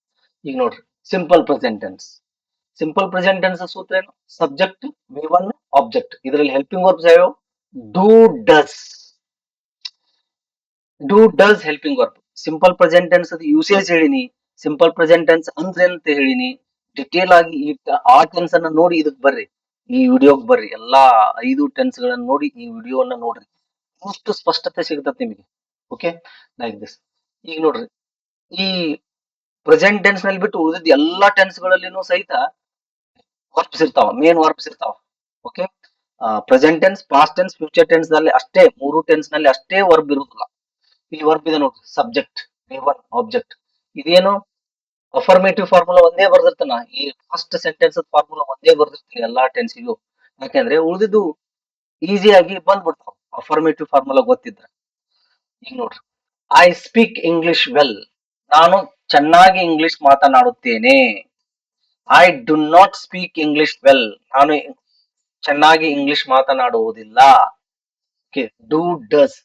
ಈಗ ನೋಡ್ರಿ, simple present tense. Simple present tense ಸೂತ್ರ ಏನು? Subject, V1, object. ಇದರಲ್ಲಿ ಹೆಲ್ಪಿಂಗ್ ವರ್ಬ್ಸ್ ಯಾವ್ಯಾವ? Do, does. Do, does helping verb. Simple present tense ಅದು ಯೂಸೇಜ್ ಹೇಳಿನಿ. ಸಿಂಪಲ್ ಪ್ರೆಸೆಂಟ್ ಟೆನ್ಸ್ ಅಂದ್ರೆ ಅಂತ ಹೇಳಿನಿ. ಡಿಟೇಲ್ ಆಗಿ ಆ ಟೆನ್ಸ್ ಅನ್ನ ನೋಡಿ ಇದಕ್ ಬರ್ರಿ, ಈ ವಿಡಿಯೋಗ್ ಬರ್ರಿ. ಎಲ್ಲಾ 5 ಟೆನ್ಸ್ ಗಳನ್ನ ನೋಡಿ ಈ ವಿಡಿಯೋವನ್ನ ನೋಡ್ರಿ, ಅಷ್ಟು ಸ್ಪಷ್ಟತೆ ಸಿಗ್ತದೆ ನಿಮಗೆ. Okay, like this. ಈಗ ನೋಡ್ರಿ, ಈ ಪ್ರೆಸೆಂಟ್ ಟೆನ್ಸ್ ನಲ್ಲಿ ಬಿಟ್ಟು ಉಳಿದಿದ್ದ ಎಲ್ಲಾ ಟೆನ್ಸ್ ಗಳಲ್ಲಿನೂ ಸಹಿತ ವರ್ಬ್ಸ್ ಇರ್ತಾವ, ಮೇನ್ ವರ್ಬ್ಸ್ ಇರ್ತಾವ. Okay, present tense, past tense, future tense ನಲ್ಲಿ ಅಷ್ಟೇ, 3 ಟೆನ್ಸ್ ನಲ್ಲಿ ಅಷ್ಟೇ ವರ್ಬ್ ಇರುವುದಿಲ್ಲ. ಇಲ್ಲಿ ವರ್ಬ್ ಇದೆ ನೋಡ್ರಿ, ಸಬ್ಜೆಕ್ಟ್, V1, ಆಬ್ಜೆಕ್ಟ್. ಇದೇನು ಅಫರ್ಮೇಟಿವ್ ಫಾರ್ಮುಲಾ ಒಂದೇ ಬರ್ದಿರ್ತಾನ. ಈ ಫಸ್ಟ್ ಸೆಂಟೆನ್ಸ್ ಫಾರ್ಮುಲಾ ಒಂದೇ ಬರ್ದಿರ್ತೀನಿ ಎಲ್ಲಾ ಟೆನ್ಸಿಗೂ. ಯಾಕಂದ್ರೆ ಉಳಿದಿದ್ದು ಈಸಿಯಾಗಿ ಬಂದ್ಬಿಡ್ತಾವ ಅಫರ್ಮೇಟಿವ್ ಫಾರ್ಮುಲಾ ಗೊತ್ತಿದ್ರೆ. ಈಗ ನೋಡ್ರಿ, ಐ ಸ್ಪೀಕ್ ಇಂಗ್ಲಿಷ್ ವೆಲ್. ನಾನು ಚೆನ್ನಾಗಿ ಇಂಗ್ಲಿಷ್ ಮಾತನಾಡುತ್ತೇನೆ. I do not speak English well. ನಾನು ಚೆನ್ನಾಗಿ ಇಂಗ್ಲಿಷ್ ಮಾತನಾಡುವುದಿಲ್ಲ. Okay, do, does.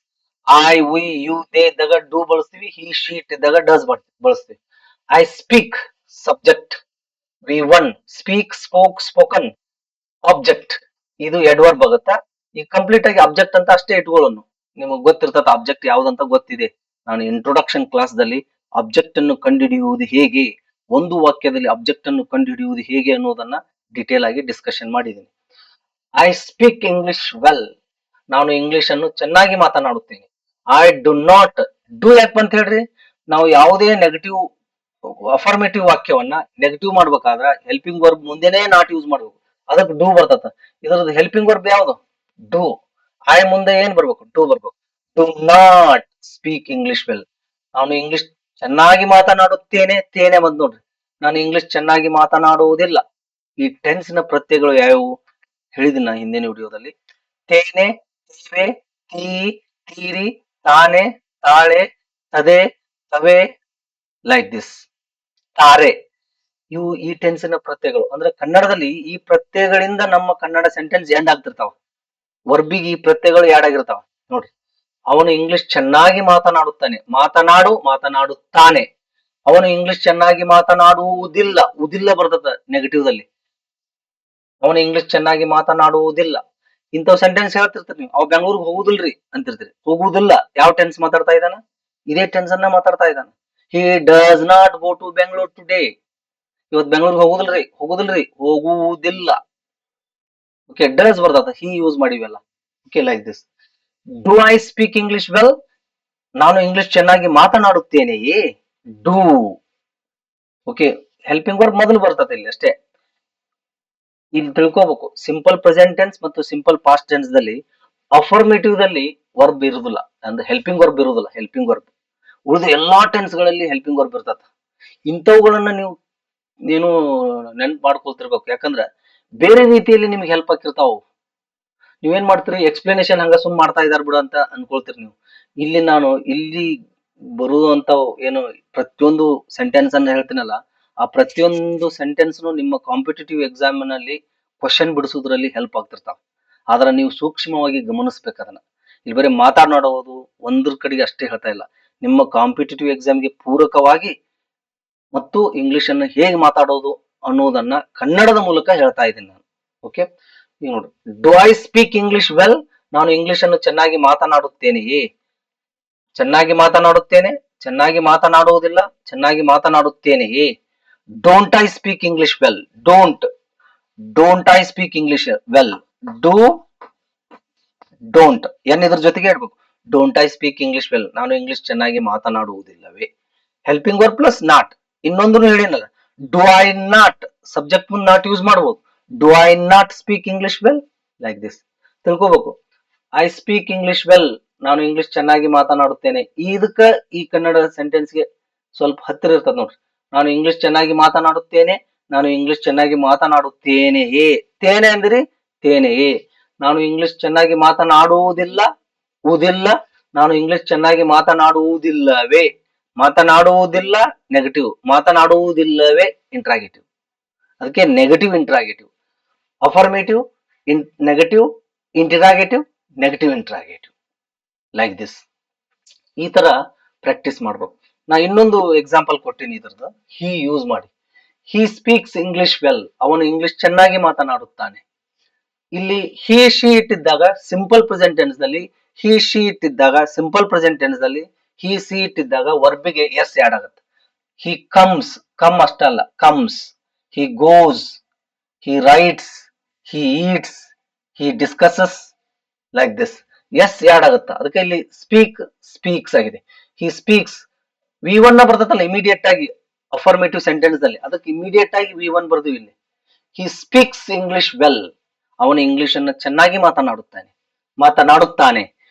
I, we, you, they ಇದ್ದಾಗ ಡೂ ಬಳಸ್ತೀವಿ. ಹಿ, ಶೀಟ್ ಇದ್ದಾಗ ಡಸ್ ಬಳಸ್ತೀವಿ. I speak, subject, V1. Speak, spoke, spoken, object. ಇದು ಎಡ್ವರ್ಬ್ ಆಗುತ್ತಾ. ಈಗ ಕಂಪ್ಲೀಟ್ ಆಗಿ ಅಬ್ಜೆಕ್ಟ್ ಅಂತ ಅಷ್ಟೇ ಇಟ್ಕೊಳ್ಳೋನು. ನಿಮಗೆ ಗೊತ್ತಿರ್ತದ ಆಬ್ಜೆಕ್ಟ್ ಯಾವ್ದಂತ ಗೊತ್ತಿದೆ. ನಾನು ಇಂಟ್ರೊಡಕ್ಷನ್ ಕ್ಲಾಸ್ ದಲ್ಲಿ ಅಬ್ಜೆಕ್ಟ್ ಅನ್ನು ಕಂಡುಹಿಡಿಯುವುದು ಹೇಗೆ, ಒಂದು ವಾಕ್ಯದಲ್ಲಿ ಅಬ್ಜೆಕ್ಟ್ ಅನ್ನು ಕಂಡುಹಿಡಿಯುವುದು ಹೇಗೆ ಅನ್ನೋದನ್ನ ಡಿಟೇಲ್ ಆಗಿ ಡಿಸ್ಕಷನ್ ಮಾಡಿದ್ದೀನಿ. I speak English well. ನಾನು ಇಂಗ್ಲಿಷ್ ಅನ್ನು ಚೆನ್ನಾಗಿ ಮಾತನಾಡುತ್ತೇನೆ. I do not. ಡೂ ಯಾಕೆ ಬಂತ ಹೇಳ್ರಿ? ನಾವು ಯಾವುದೇ ನೆಗೆಟಿವ್ ಅಫರ್ಮೇಟಿವ್ ವಾಕ್ಯವನ್ನ ನೆಗೆಟಿವ್ ಮಾಡ್ಬೇಕಾದ್ರ ಹೆಲ್ಪಿಂಗ್ ವರ್ಬ್ ಮುಂದೆನೆ ನಾಟ್ ಯೂಸ್ ಮಾಡ್ಬೇಕು. ಅದಕ್ಕೆ ಡೂ ಬರ್ತದ. ಇದರದ್ದು ಹೆಲ್ಪಿಂಗ್ ವರ್ಬ್ ಯಾವುದು? ಡೂ. ಐ ಮುಂದೆ ಏನ್ ಬರ್ಬೇಕು? ಡೂ ಬರ್ಬೇಕು. Do not speak English well. ನಾನು ಇಂಗ್ಲಿಷ್ ಚೆನ್ನಾಗಿ ಮಾತನಾಡುತ್ತೇನೆ. ತೇನೆ ಬಂದ್ ನೋಡ್ರಿ. ನಾನು ಇಂಗ್ಲಿಷ್ ಚೆನ್ನಾಗಿ ಮಾತನಾಡುವುದಿಲ್ಲ. ಈ ಟೆನ್ಸ್ ನ ಪ್ರತ್ಯಯಗಳು ಯಾವ್ಯಾವು ಹೇಳಿದಿನ ಹಿಂದಿನ ವಿಡಿಯೋದಲ್ಲಿ. ತೇನೆ, ತೇವೆ, ತೀ, ತೀರಿ, ತಾನೆ, ತಾಳೆ, ತದೆ, ತವೆ, ಲೈಕ್ ದಿಸ್. ತಾರೆ. ಇವು ಈ ಟೆನ್ಸಿನ ಪ್ರತ್ಯಯಗಳು. ಅಂದ್ರೆ ಕನ್ನಡದಲ್ಲಿ ಈ ಪ್ರತ್ಯಯಗಳಿಂದ ನಮ್ಮ ಕನ್ನಡ ಸೆಂಟೆನ್ಸ್ ಎಂಡ್ ಆಗ್ತಿರ್ತಾವ. ವರ್ಬಿಗೆ ಈ ಪ್ರತ್ಯಯಗಳು ಯಾಡ್ ಆಗಿರ್ತಾವ ನೋಡ್ರಿ. ಅವನು ಇಂಗ್ಲಿಷ್ ಚೆನ್ನಾಗಿ ಮಾತನಾಡುತ್ತಾನೆ. ಮಾತನಾಡು, ಮಾತನಾಡುತ್ತಾನೆ. ಅವನು ಇಂಗ್ಲಿಷ್ ಚೆನ್ನಾಗಿ ಮಾತನಾಡುವುದಿಲ್ಲ. ಉದಿಲ್ಲ ಬರ್ತದ ನೆಗೆಟಿವ್ ದಲ್ಲಿ. ಅವನು ಇಂಗ್ಲಿಷ್ ಚೆನ್ನಾಗಿ ಮಾತನಾಡುವುದಿಲ್ಲ. ಇಂಥವ್ ಸೆಂಟೆನ್ಸ್ ಹೇಳ್ತಿರ್ತೀರಿ ನೀವು. ಅವ್ ಬೆಂಗಳೂರಿಗೆ ಹೋಗುದಿಲ್ರಿ ಅಂತಿರ್ತೀರಿ. ಹೋಗುವುದಿಲ್ಲ ಯಾವ ಟೆನ್ಸ್ ಮಾತಾಡ್ತಾ ಇದ್ದಾನ? ಇದೇ ಟೆನ್ಸ್ ಅನ್ನ ಮಾತಾಡ್ತಾ ಇದ್ದಾನ. He does not go to Bengaluru today. ಇವತ್ ಬೆಂಗಳೂರಿಗೆ ಹೋಗುದಿಲ್ರಿ, ಹೋಗುದಿಲ್ರಿ, ಹೋಗುವುದಿಲ್ಲ. ಓಕೆ, ಡಸ್ ಬರ್ತದ, ಹಿ ಯೂಸ್ ಮಾಡಿವೆಲ್ಲ. Okay, like this. Do I speak English well. ನಾನು ಇಂಗ್ಲಿಷ್ ಚೆನ್ನಾಗಿ ಮಾತನಾಡುತ್ತೇನೆಯೇ. ಡೂ. ಓಕೆ, ಹೆಲ್ಪಿಂಗ್ ವರ್ಬ್ ಮೊದಲು ಬರ್ತದೆ ಇಲ್ಲಿ ಅಷ್ಟೇ. ಇಲ್ಲಿ ತಿಳ್ಕೋಬೇಕು, ಸಿಂಪಲ್ ಪ್ರೆಸೆಂಟ್ ಟೆನ್ಸ್ ಮತ್ತು ಸಿಂಪಲ್ ಪಾಸ್ಟ್ ಟೆನ್ಸ್ ದಲ್ಲಿ ಅಫರ್ಮೇಟಿವ್ ದಲ್ಲಿ ವರ್ಬ್ ಇರುವುದಿಲ್ಲ, ಅಂದ್ರೆ ಹೆಲ್ಪಿಂಗ್ ವರ್ಬ್ ಇರುವುದಿಲ್ಲ. ಹೆಲ್ಪಿಂಗ್ ವರ್ಬ್ ಉಳಿದ ಎಲ್ಲಾ ಟೆನ್ಸ್ ಗಳಲ್ಲಿ ಹೆಲ್ಪಿಂಗ್ ವರ್ಬ್ ಇರ್ತದ. ಇಂಥವುಗಳನ್ನ ನೀನು ನೆನ್ಪು ಮಾಡ್ಕೊಳ್ತಿರ್ಬೇಕು. ಯಾಕಂದ್ರೆ ಬೇರೆ ರೀತಿಯಲ್ಲಿ ನಿಮ್ಗೆ ಹೆಲ್ಪ್ ಆಗ್ತಿರ್ತಾವ. ನೀವೇನ್ ಮಾಡ್ತೀರಿ, ಎಕ್ಸ್ಪ್ಲನೇಷನ್ ಹಂಗ ಸುಮ್ ಮಾಡ್ತಾ ಇದಾರ ಬಿಡು ಅಂತ ಅನ್ಕೊಳ್ತೀರಿ ನೀವು. ಇಲ್ಲಿ ನಾನು ಇಲ್ಲಿ ಬರುವಂತ ಏನು ಪ್ರತಿಯೊಂದು ಸೆಂಟೆನ್ಸ್ ಅನ್ನ ಹೇಳ್ತೀನಲ್ಲ, ಆ ಪ್ರತಿಯೊಂದು ಸೆಂಟೆನ್ಸ್ ನಿಮ್ಮ ಕಾಂಪಿಟೇಟಿವ್ ಎಕ್ಸಾಮ್ ನಲ್ಲಿ ಕ್ವಶನ್ ಬಿಡಿಸೋದ್ರಲ್ಲಿ ಹೆಲ್ಪ್ ಆಗ್ತಿರ್ತಾವ. ಆದ್ರೆ ನೀವು ಸೂಕ್ಷ್ಮವಾಗಿ ಗಮನಿಸ್ಬೇಕು ಅದನ್ನ. ಇಲ್ಲಿ ಬರೀ ಮಾತನಾಡುವುದು ಒಂದ್ರ ಕಡೆಗೆ ಅಷ್ಟೇ ಹೇಳ್ತಾ ಇಲ್ಲ, ನಿಮ್ಮ ಕಾಂಪಿಟೇಟಿವ್ ಎಕ್ಸಾಮ್ಗೆ ಪೂರಕವಾಗಿ ಮತ್ತು ಇಂಗ್ಲಿಷ್ ಅನ್ನ ಹೇಗೆ ಮಾತಾಡೋದು ಅನ್ನೋದನ್ನ ಕನ್ನಡದ ಮೂಲಕ ಹೇಳ್ತಾ ಇದ್ದೀನಿ ನಾನು. ಓಕೆ, ಈಗ ನೋಡಿ, do I speak English well. ನಾನು ಇಂಗ್ಲಿಷ್ ಅನ್ನು ಚೆನ್ನಾಗಿ ಮಾತನಾಡುತ್ತೇನೆಯೇ. ಚೆನ್ನಾಗಿ ಮಾತನಾಡುತ್ತೇನೆ, ಚೆನ್ನಾಗಿ ಮಾತನಾಡುವುದಿಲ್ಲ, ಚೆನ್ನಾಗಿ ಮಾತನಾಡುತ್ತೇನೆಯೇ. Don't I speak English well. Don't I speak English well. Do, don't N ಇದ್ರ ಜೊತೆಗೆ ಇಡ್ಬೇಕು. Don't I speak English well, ನಾನು ಇಂಗ್ಲಿಷ್ ಚೆನ್ನಾಗಿ ಮಾತನಾಡುವುದಿಲ್ಲವೇ. Helping verb plus not. ಇನ್ನೊಂದು ಹೇಳಿನಲ್ಲ, ಡು ಐ ನಾಟ್, ಸಬ್ಜೆಕ್ಟ್ ಮುಂದೆ ನಾಟ್ ಯೂಸ್ ಮಾಡಬಹುದು. Do I not speak English well, like this ತಿಳ್ಕೋಬೇಕು. ಐ ಸ್ಪೀಕ್ ಇಂಗ್ಲಿಷ್ ವೆಲ್, ನಾನು ಇಂಗ್ಲಿಷ್ ಚೆನ್ನಾಗಿ ಮಾತನಾಡುತ್ತೇನೆ. ಇದಕ್ಕ ಈ ಕನ್ನಡ ಸೆಂಟೆನ್ಸ್ಗೆ ಸ್ವಲ್ಪ ಹತ್ತಿರ ಇರ್ತದೆ ನೋಡ್ರಿ. ನಾನು ಇಂಗ್ಲಿಷ್ ಚೆನ್ನಾಗಿ ಮಾತನಾಡುತ್ತೇನೆ, ನಾನು ಇಂಗ್ಲಿಷ್ ಚೆನ್ನಾಗಿ ಮಾತನಾಡುತ್ತೇನೆಯೇ. ತೇನೆ ಅಂದ್ರಿ ತೇನೆಯೇ. ನಾನು ಇಂಗ್ಲಿಷ್ ಚೆನ್ನಾಗಿ ಮಾತನಾಡುವುದಿಲ್ಲ, ಉದಿಲ್ಲ. ನಾನು ಇಂಗ್ಲಿಷ್ ಚೆನ್ನಾಗಿ ಮಾತನಾಡುವುದಿಲ್ಲವೇ. ಮಾತನಾಡುವುದಿಲ್ಲ ನೆಗೆಟಿವ್, ಮಾತನಾಡುವುದಿಲ್ಲವೇ ಇಂಟ್ರಾಗೇಟಿವ್. ಅದಕ್ಕೆ negative interrogative. Affirmative negative, interrogative negative interrogative, like this. ಈ ತರ ಪ್ರಾಕ್ಟೀಸ್ ಮಾಡ್ಬೇಕು. ನಾ ಇನ್ನೊಂದು ಎಕ್ಸಾಂಪಲ್ ಕೊಟ್ಟಿನಿ ಇದ್ರದ್ದು, ಹಿ ಯೂಸ್ ಮಾಡಿ. ಹಿ ಸ್ಪೀಕ್ಸ್ ಇಂಗ್ಲಿಷ್ ವೆಲ್, ಅವನು ಇಂಗ್ಲಿಷ್ ಚೆನ್ನಾಗಿ ಮಾತನಾಡುತ್ತಾನೆ. ಇಲ್ಲಿ ಹಿ ಶಿ ಇಟ್ಟಿದ್ದಾಗ ಸಿಂಪಲ್ ಪ್ರೆಸೆಂಟ್ ಟೆನ್ಸ್ ನಲ್ಲಿ, ಹಿ ಶಿ ಇಟ್ಟಿದ್ದಾಗ ಸಿಂಪಲ್ ಪ್ರೆಸೆಂಟ್ ಟೆನ್ಸ್ ನಲ್ಲಿ, ಹಿ ಸಿ ಇಟ್ಟಿದ್ದಾಗ ವರ್ಬಿಗೆ ಎಸ್ ಆಡ್ ಆಗುತ್ತೆ. ಹಿ ಕಮ್ಸ್, ಕಮ್ ಅಷ್ಟಲ್ಲ, comes. He goes, he writes, he eats, he discusses, like this. S add ಆಗುತ್ತೆ. ಅದಕ್ಕೆ ಇಲ್ಲಿ ಸ್ಪೀಕ್, ಸ್ಪೀಕ್ಸ್ ಆಗಿದೆ. ಹಿ ಸ್ಪೀಕ್ಸ್, ವಿ ಒನ್ ಬರ್ತದಲ್ಲ ಇಮಿಡಿಯೇಟ್ ಆಗಿ ಅಫರ್ಮೇಟಿವ್ ಸೆಂಟೆನ್ಸ್ ನಲ್ಲಿ, ಅದಕ್ಕೆ ಇಮಿಡಿಯೇಟ್ ಆಗಿ ವಿ ಒನ್ ಬರ್ದು ಇಲ್ಲಿ. ಹಿ ಸ್ಪೀಕ್ಸ್ ಇಂಗ್ಲಿಷ್ ವೆಲ್, ಅವನು ಇಂಗ್ಲಿಷ್ ಅನ್ನು ಚೆನ್ನಾಗಿ ಮಾತನಾಡುತ್ತಾನೆ.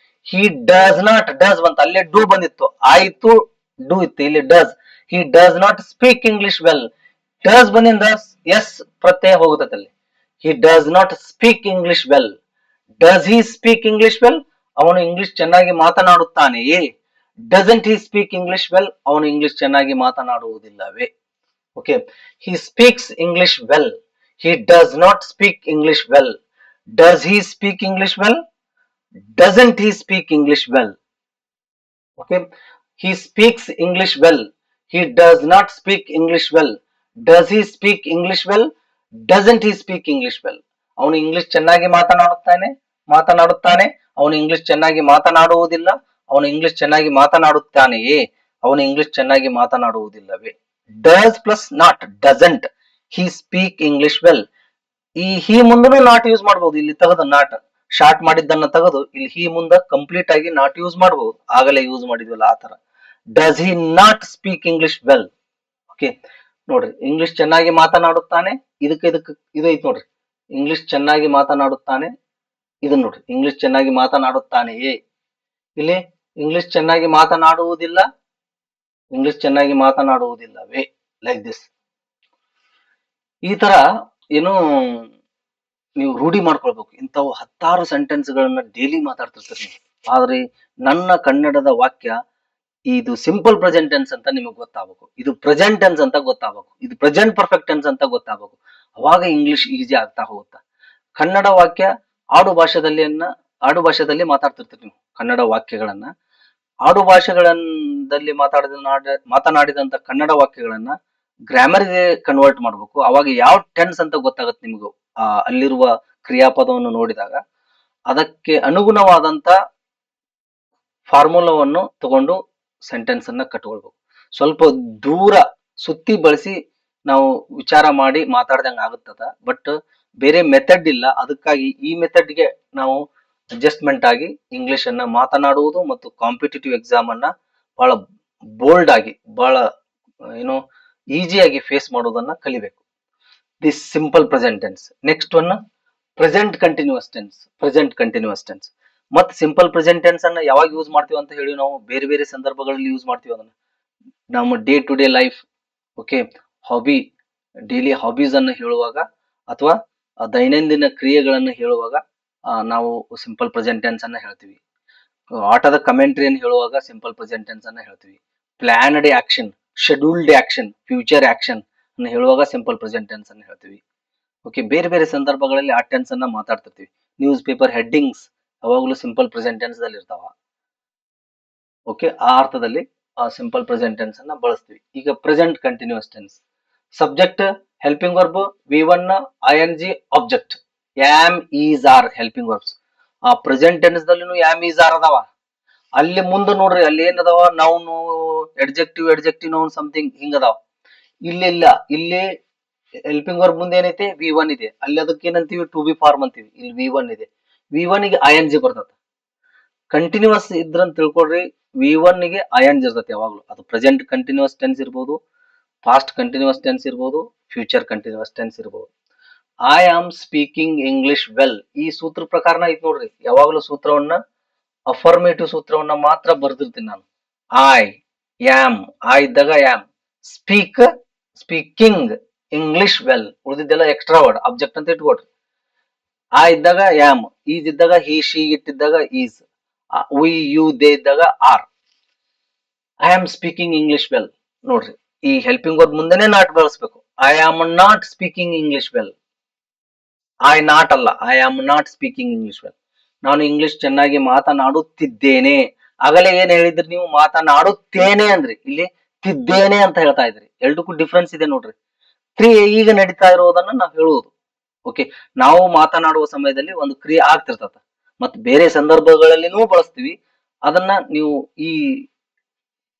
ಹಿ ಡಸ್ ನಾಟ್, ಡಸ್ ಬಂತ, ಅಲ್ಲೇ ಡೂ ಬಂದಿತ್ತು, ಆಯ್ತು ಡೂ ಇತ್ತು, ಇಲ್ಲಿ does. He does not speak English well, does ಬಂದಿಂದ ಎಸ್ ಪ್ರತ್ಯಯ ಹೋಗುತ್ತದೆ ಅಲ್ಲಿ. He does not speak English well. Does he speak English well, ಅವನು ಇಂಗ್ಲಿಷ್ ಚೆನ್ನಾಗಿ ಮಾತನಾಡುತ್ತಾನೆಯೇ. Doesn't he speak English well, ಅವನು ಇಂಗ್ಲಿಷ್ ಚೆನ್ನಾಗಿ ಮಾತನಾಡುವುದಿಲ್ಲವೇ. Okay, he speaks English well, he does not speak English well. Does he speak English well? Doesn't he speak English well? Okay, he speaks English well, he does not speak English well. Does he speak English well? Doesn't he speak English well? ಅವನು English ಚೆನ್ನಾಗಿ ಮಾತನಾಡುತ್ತಾನೆ, ಅವನು English ಚೆನ್ನಾಗಿ ಮಾತನಾಡುವುದಿಲ್ಲ, ಅವನು English ಚೆನ್ನಾಗಿ ಮಾತನಾಡುತ್ತಾನೆಯೇ, ಅವನು English ಚೆನ್ನಾಗಿ ಮಾತನಾಡುವುದಿಲ್ಲವೇ. Does plus not, doesn't he speak English well. ಈ ಹಿ ಮುಂದೂ ನಾಟ್ ಯೂಸ್ ಮಾಡಬಹುದು. ಇಲ್ಲಿ ತೆಗೆದು ನಾಟ್ ಶಾರ್ಟ್ ಮಾಡಿದ್ದನ್ನ ತೆಗೆದು ಇಲ್ಲಿ ಹಿ ಮುಂದ ಕಂಪ್ಲೀಟ್ ಆಗಿ ನಾಟ್ ಯೂಸ್ ಮಾಡಬಹುದು. ಆಗಲೇ ಯೂಸ್ ಮಾಡಿದ್ವಲ್ಲ ಆ ತರ. Does he not speak English well. Okay, ನೋಡ್ರಿ, ಇಂಗ್ಲಿಷ್ ಚೆನ್ನಾಗಿ ಮಾತನಾಡುತ್ತಾನೆ, ಇದಕ್ಕೆ ಇದು ಐತಿ ನೋಡ್ರಿ, ಇಂಗ್ಲಿಷ್ ಚೆನ್ನಾಗಿ ಮಾತನಾಡುತ್ತಾನೆ. ಇದನ್ನ ನೋಡ್ರಿ, ಇಂಗ್ಲಿಷ್ ಚೆನ್ನಾಗಿ ಮಾತನಾಡುತ್ತಾನೆಯೇ. ಇಲ್ಲಿ ಇಂಗ್ಲಿಷ್ ಚೆನ್ನಾಗಿ ಮಾತನಾಡುವುದಿಲ್ಲ, ಇಂಗ್ಲಿಷ್ ಚೆನ್ನಾಗಿ ಮಾತನಾಡುವುದಿಲ್ಲವೇ, ಲೈಕ್ ದಿಸ್. ಈ ತರ ಏನು ನೀವು ರೂಢಿ ಮಾಡ್ಕೊಳ್ಬೇಕು. ಇಂಥವು 10 ಸೆಂಟೆನ್ಸ್ ಗಳನ್ನ ಡೈಲಿ ಮಾತಾಡ್ತಿರ್ತೀರಿ ನೀವು. ಆದ್ರೆ ನನ್ನ ಕನ್ನಡದ ವಾಕ್ಯ ಇದು ಸಿಂಪಲ್ ಪ್ರೆಸೆಂಟ್ ಟೆನ್ಸ್ ಅಂತ ನಿಮಗೆ ಗೊತ್ತಾಗಬೇಕು, ಇದು ಪ್ರೆಸೆಂಟ್ ಟೆನ್ಸ್ ಅಂತ ಗೊತ್ತಾಗಬೇಕು, ಇದು ಪ್ರೆಸೆಂಟ್ ಪರ್ಫೆಕ್ಟ್ ಟೆನ್ಸ್ ಅಂತ ಗೊತ್ತಾಗಬೇಕು. ಅವಾಗ ಇಂಗ್ಲಿಷ್ ಈಸಿ ಆಗ್ತಾ ಹೋಗುತ್ತಾ. ಕನ್ನಡ ವಾಕ್ಯ ಆಡು ಭಾಷೆದಲ್ಲಿ ಮಾತಾಡ್ತಿರ್ತೀರಿ ನೀವು. ಕನ್ನಡ ವಾಕ್ಯಗಳನ್ನ ಆಡು ಭಾಷೆಗಳಲ್ಲಿ ಮಾತನಾಡಿದಂತ ಕನ್ನಡ ವಾಕ್ಯಗಳನ್ನ ಗ್ರಾಮರ್ಗೆ ಕನ್ವರ್ಟ್ ಮಾಡ್ಬೇಕು. ಅವಾಗ ಯಾವ ಟೆನ್ಸ್ ಅಂತ ಗೊತ್ತಾಗತ್ತೆ ನಿಮಗೂ. ಅಲ್ಲಿರುವ ಕ್ರಿಯಾಪದವನ್ನು ನೋಡಿದಾಗ ಅದಕ್ಕೆ ಅನುಗುಣವಾದಂತ ಫಾರ್ಮುಲಾವನ್ನು ತಗೊಂಡು ಸೆಂಟೆನ್ಸ್ ಅನ್ನ ಕಟ್ಕೊಳ್ಬೇಕು. ಸ್ವಲ್ಪ ದೂರ ಸುತ್ತಿ ಬಳಸಿ ನಾವು ವಿಚಾರ ಮಾಡಿ ಮಾತಾಡ್ದಂಗ ಆಗುತ್ತದ. ಬಟ್ ಬೇರೆ ಮೆಥಡ್ ಇಲ್ಲ. ಅದಕ್ಕಾಗಿ ಈ ಮೆಥಡ್ಗೆ ನಾವು ಅಡ್ಜಸ್ಟ್ಮೆಂಟ್ ಆಗಿ ಇಂಗ್ಲಿಷ್ ಅನ್ನ ಮಾತನಾಡುವುದು ಮತ್ತು ಕಾಂಪಿಟೇಟಿವ್ ಎಕ್ಸಾಮ್ ಅನ್ನ ಬಹಳ ಬೋಲ್ಡ್ ಆಗಿ, ಬಹಳ ಈಸಿಯಾಗಿ ಫೇಸ್ ಮಾಡೋದನ್ನ ಕಲಿಬೇಕು. This simple present tense. Next one present continuous tense. ಮತ್ತೆ ಸಿಂಪಲ್ ಪ್ರೆಸೆಂಟ್ ಟೆನ್ಸ್ ಅನ್ನ ಯಾವಾಗ ಯೂಸ್ ಮಾಡ್ತೀವಿ ಅಂತ ಹೇಳಿ ನಾವು ಬೇರೆ ಬೇರೆ ಸಂದರ್ಭಗಳಲ್ಲಿ ಯೂಸ್ ಮಾಡ್ತೀವಿ ಅದನ್ನ. ನಮ್ಮ day to day life, okay, daily hobbies ಅನ್ನು ಹೇಳುವಾಗ ಅಥವಾ ದೈನಂದಿನ ಕ್ರಿಯೆಗಳನ್ನು ಹೇಳುವಾಗ ನಾವು ಸಿಂಪಲ್ ಪ್ರೆಸೆಂಟ್ ಟೆನ್ಸ್ ಅನ್ನ ಹೇಳ್ತೀವಿ. ಆಟದ ಕಮೆಂಟ್ರಿಯನ್ನು ಹೇಳುವಾಗ ಸಿಂಪಲ್ ಪ್ರೆಸೆಂಟ್ ಟೆನ್ಸ್ ಅನ್ನ ಹೇಳ್ತೀವಿ. Planned action, scheduled action, future action ಅನ್ನು ಹೇಳುವಾಗ ಸಿಂಪಲ್ ಪ್ರೆಸೆಂಟ್ ಟೆನ್ಸ್ ಅನ್ನು ಹೇಳ್ತೀವಿ. ಓಕೆ, ಬೇರೆ ಬೇರೆ ಸಂದರ್ಭಗಳಲ್ಲಿ ಆ ಟೆನ್ಸ್ ಅನ್ನ ಮಾತಾಡ್ತಿರ್ತೀವಿ. ನ್ಯೂಸ್ ಪೇಪರ್ ಹೆಡ್ಡಿಂಗ್ಸ್ ಯಾವಾಗಲೂ ಸಿಂಪಲ್ ಪ್ರೆಸೆಂಟ್ ಟೆನ್ಸ್ ದಲ್ಲಿ ಇರ್ತಾವ. ಓಕೆ, ಆ ಅರ್ಥದಲ್ಲಿ ಆ ಸಿಂಪಲ್ ಪ್ರೆಸೆಂಟ್ ಟೆನ್ಸ್ ಅನ್ನ ಬಳಸ್ತೀವಿ. ಈಗ present continuous tense. Subject helping verb V1 ING object am is are helping verbs. ಆ ಪ್ರೆಸೆಂಟ್ ಟೆನ್ಸ್ ದಲ್ಲಿನೂ ಆಮ್ ಈಸ್ ಆರ್ ಅದಾವ. ಅಲ್ಲಿ ಮುಂದೆ ನೋಡ್ರಿ ಅಲ್ಲಿ ಏನದಾವ ನೌನು ಎಡ್ಜೆಕ್ಟಿವ್ ನೌನ್ ಸಮಥಿಂಗ್ ಹಿಂಗದಾವ. ಇಲ್ಲಿ ಇಲ್ಲ, ಇಲ್ಲಿ ಹೆಲ್ಪಿಂಗ್ ವರ್ಬ್ ಮುಂದೆ ಏನೈತೆ V1 ಇದೆ, ಅಲ್ಲಿ ಅದಕ್ಕೆ ಏನಂತೀವಿ ಟು ಬಿ ಫಾರ್ಮ್ ಅಂತೀವಿ. ಇಲ್ಲಿ V1 ಇದೆ, V1 ಗೆ ING ಬರ್ತದೆ. ಕಂಟಿನ್ಯೂಸ್ ಇದ್ರಂತ ತಿಳ್ಕೊಡ್ರಿ, V1 ಗೆ ING ಇರ್ತದೆ ಯಾವಾಗ್ಲೂ. ಅದು ಪ್ರೆಸೆಂಟ್ ಕಂಟಿನ್ಯೂಸ್ ಟೆನ್ಸ್ ಇರ್ಬೋದು, ಪಾಸ್ಟ್ ಕಂಟಿನ್ಯೂಸ್ ಟೆನ್ಸ್ ಇರ್ಬೋದು, ಫ್ಯೂಚರ್ ಕಂಟಿನ್ಯೂಸ್ ಟೆನ್ಸ್ ಇರ್ಬೋದು. I am speaking English well, ಈ ಸೂತ್ರ ಪ್ರಕಾರನ ಐತ್ ನೋಡ್ರಿ. ಯಾವಾಗ್ಲೂ ಸೂತ್ರವನ್ನ ಅಫರ್ಮೇಟಿವ್ ಸೂತ್ರವನ್ನ ಮಾತ್ರ ಬರ್ದಿರ್ತೀನಿ ನಾನು. ಐ ಆಮ್, ಐ ಇದ್ದಾಗ ಆಮ್, ಸ್ಪೀಕಿಂಗ್ ಇಂಗ್ಲಿಷ್ ವೆಲ್, ಉಳಿದಿದ್ದೆಲ್ಲ ಎಕ್ಸ್ಟ್ರಾ ವರ್ಡ್ ಅಬ್ಜೆಕ್ಟ್ ಅಂತ ಇಟ್ಕೊಡ್ರಿ. ಆ ಇದ್ದಾಗ ಆಮ್, ಈಸ್ ಇದ್ದಾಗ ಹಿ ಶಿ, ಇಟ್ಟಿದ್ದಾಗ ಈಸ್, ವಿ ಯು ದೇ ಇದ್ದಾಗ are. I am speaking English well ನೋಡ್ರಿ, ಈ ಹೆಲ್ಪಿಂಗ್ ವರ್ಡ್ ಮುಂದೆನೆ ನಾಟ್ ಬಳಸ್ಬೇಕು. I am not speaking English well, I not ಅಲ್ಲ, I am not speaking English well. ನಾನು English ಚೆನ್ನಾಗಿ ಮಾತನಾಡುತ್ತಿದ್ದೇನೆ. ಆಗಲೇ ಏನ್ ಹೇಳಿದ್ರಿ ನೀವು, ಮಾತನಾಡುತ್ತೇನೆ ಅಂದ್ರಿ, ಇಲ್ಲಿ ತಿದ್ದೇನೆ ಅಂತ ಹೇಳ್ತಾ ಇದ್ರಿ. ಎರಡಕ್ಕೂ ಡಿಫ್ರೆನ್ಸ್ ಇದೆ ನೋಡ್ರಿ. ಕ್ರಿಯೆ ಈಗ ನಡೀತಾ ಇರೋದನ್ನ ನಾವು ಹೇಳುವುದು. ಓಕೆ, ನಾವು ಮಾತನಾಡುವ ಸಮಯದಲ್ಲಿ ಒಂದು ಕ್ರಿಯೆ ಆಗ್ತಿರ್ತದ, ಮತ್ತೆ ಬೇರೆ ಸಂದರ್ಭಗಳಲ್ಲಿನೂ ಬಳಸ್ತೀವಿ. ಅದನ್ನ ನೀವು ಈ